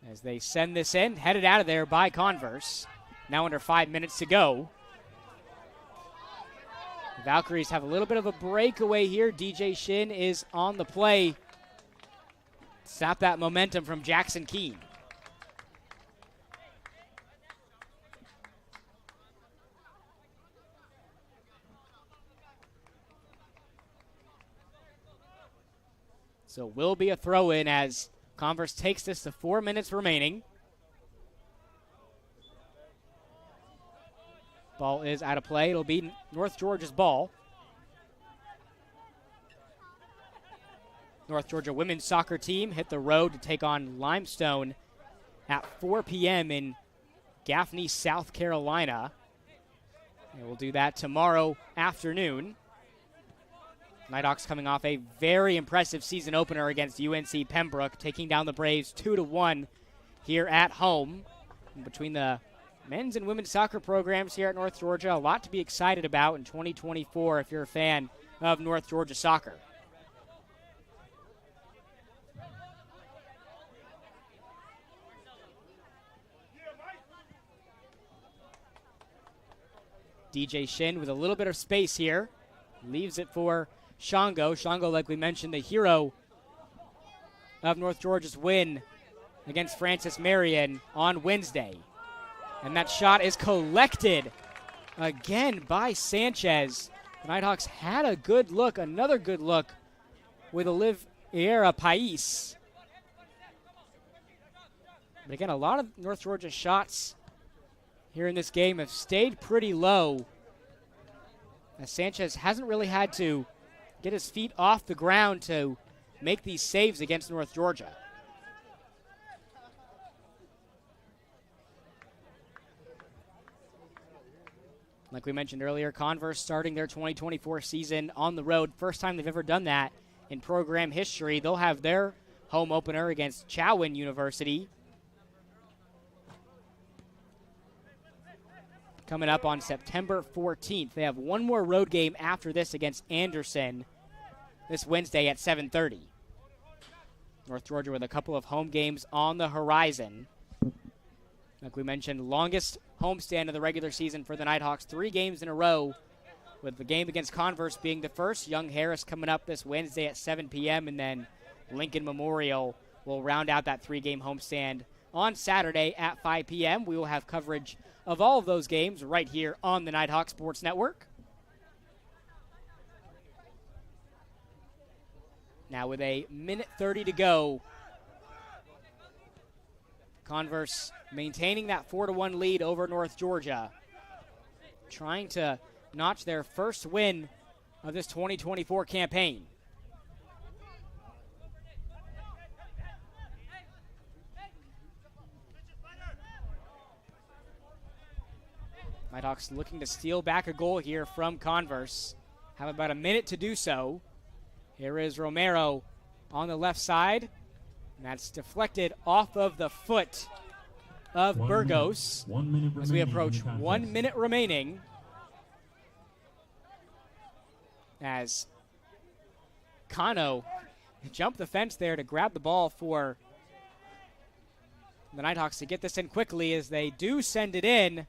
S1: As they send this in, headed out of there by Converse. Now under 5 minutes to go. The Valkyries have a little bit of a breakaway here. DJ Shin is on the play. Stop that momentum from Jackson Keene. So will be a throw-in as Converse takes this to 4 minutes remaining. Ball is out of play. It'll be North Georgia's ball. North Georgia women's soccer team hit the road to take on Limestone at 4 p.m. in Gaffney, South Carolina. And we'll do that tomorrow afternoon. Nighthawks coming off a very impressive season opener against UNC Pembroke, taking down the Braves 2-1 here at home. And between the men's and women's soccer programs here at North Georgia, a lot to be excited about in 2024 if you're a fan of North Georgia soccer. DJ Shin with a little bit of space here. Leaves it for Shango. Shango, like we mentioned, the hero of North Georgia's win against Francis Marion on Wednesday. And that shot is collected again by Sanchez. The Nighthawks had a good look, another good look with Oliviera Pais. But again, a lot of North Georgia shots here in this game have stayed pretty low, as Sanchez hasn't really had to get his feet off the ground to make these saves against North Georgia. Like we mentioned earlier, Converse starting their 2024 season on the road. First time they've ever done that in program history. They'll have their home opener against Chowan University coming up on September 14th. They have one more road game after this against Anderson this Wednesday at 7:30. North Georgia with a couple of home games on the horizon. Like we mentioned, longest homestand of the regular season for the Nighthawks, 3 games in a row, with the game against Converse being the first. Young Harris coming up this Wednesday at 7 p.m., and then Lincoln Memorial will round out that 3-game homestand on Saturday at 5 p.m. We will have coverage of all of those games right here on the Nighthawk Sports Network. Now with a minute 30 to go, Converse maintaining that 4-1 lead over North Georgia, trying to notch their first win of this 2024 campaign. Nighthawks looking to steal back a goal here from Converse. Have about a minute to do so. Here is Romero on the left side. And that's deflected off of the foot of Burgos.
S2: 1 minute
S1: as we approach 1 minute remaining. As Kano jumped the fence there to grab the ball for the Nighthawks to get this in quickly, as they do send it in.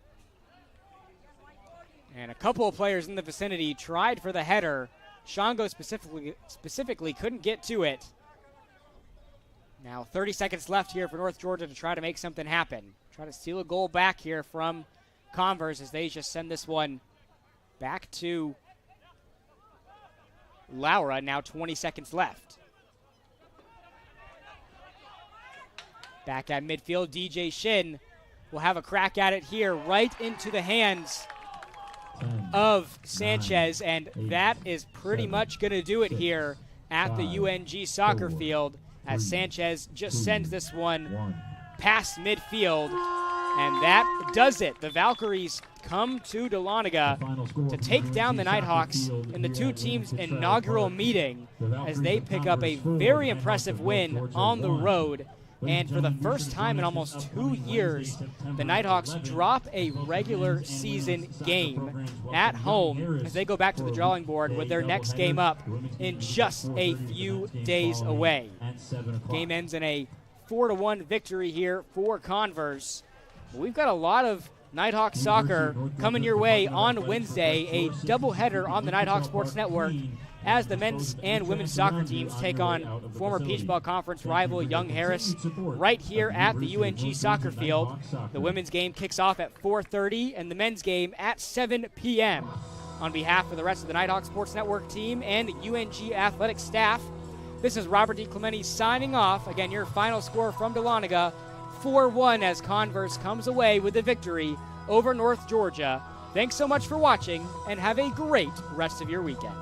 S1: And a couple of players in the vicinity tried for the header. Shango specifically couldn't get to it. Now 30 seconds left here for North Georgia to try to make something happen. Try to steal a goal back here from Converse as they just send this one back to Laura. Now 20 seconds left. Back at midfield, DJ Shin will have a crack at it here, right into the hands of Sanchez, and that is pretty much going to do it here at the UNG soccer field, as Sanchez just sends this one past midfield, and that does it. The Valkyries come to Dahlonega to take down the Nighthawks in the two teams' inaugural meeting, as they pick up a very impressive win on the road. And for the first time in almost 2 years, the Nighthawks drop a regular season game at home as they go back to the drawing board with their next game up in just a few days away. Game ends in a 4-1 victory here for Converse. We've got a lot of Nighthawk soccer coming your way on Wednesday, a doubleheader on the Nighthawk Sports Network, as the men's and women's soccer teams take on former Peach Belt Conference rival Young Harris right here at the UNG soccer field. The women's game kicks off at 4:30 and the men's game at 7 p.m. On behalf of the rest of the Nighthawk Sports Network team and UNG athletic staff, this is Robert D. Clementi signing off. Again, your final score from Dahlonega, 4-1, as Converse comes away with the victory over North Georgia. Thanks so much for watching, and have a great rest of your weekend.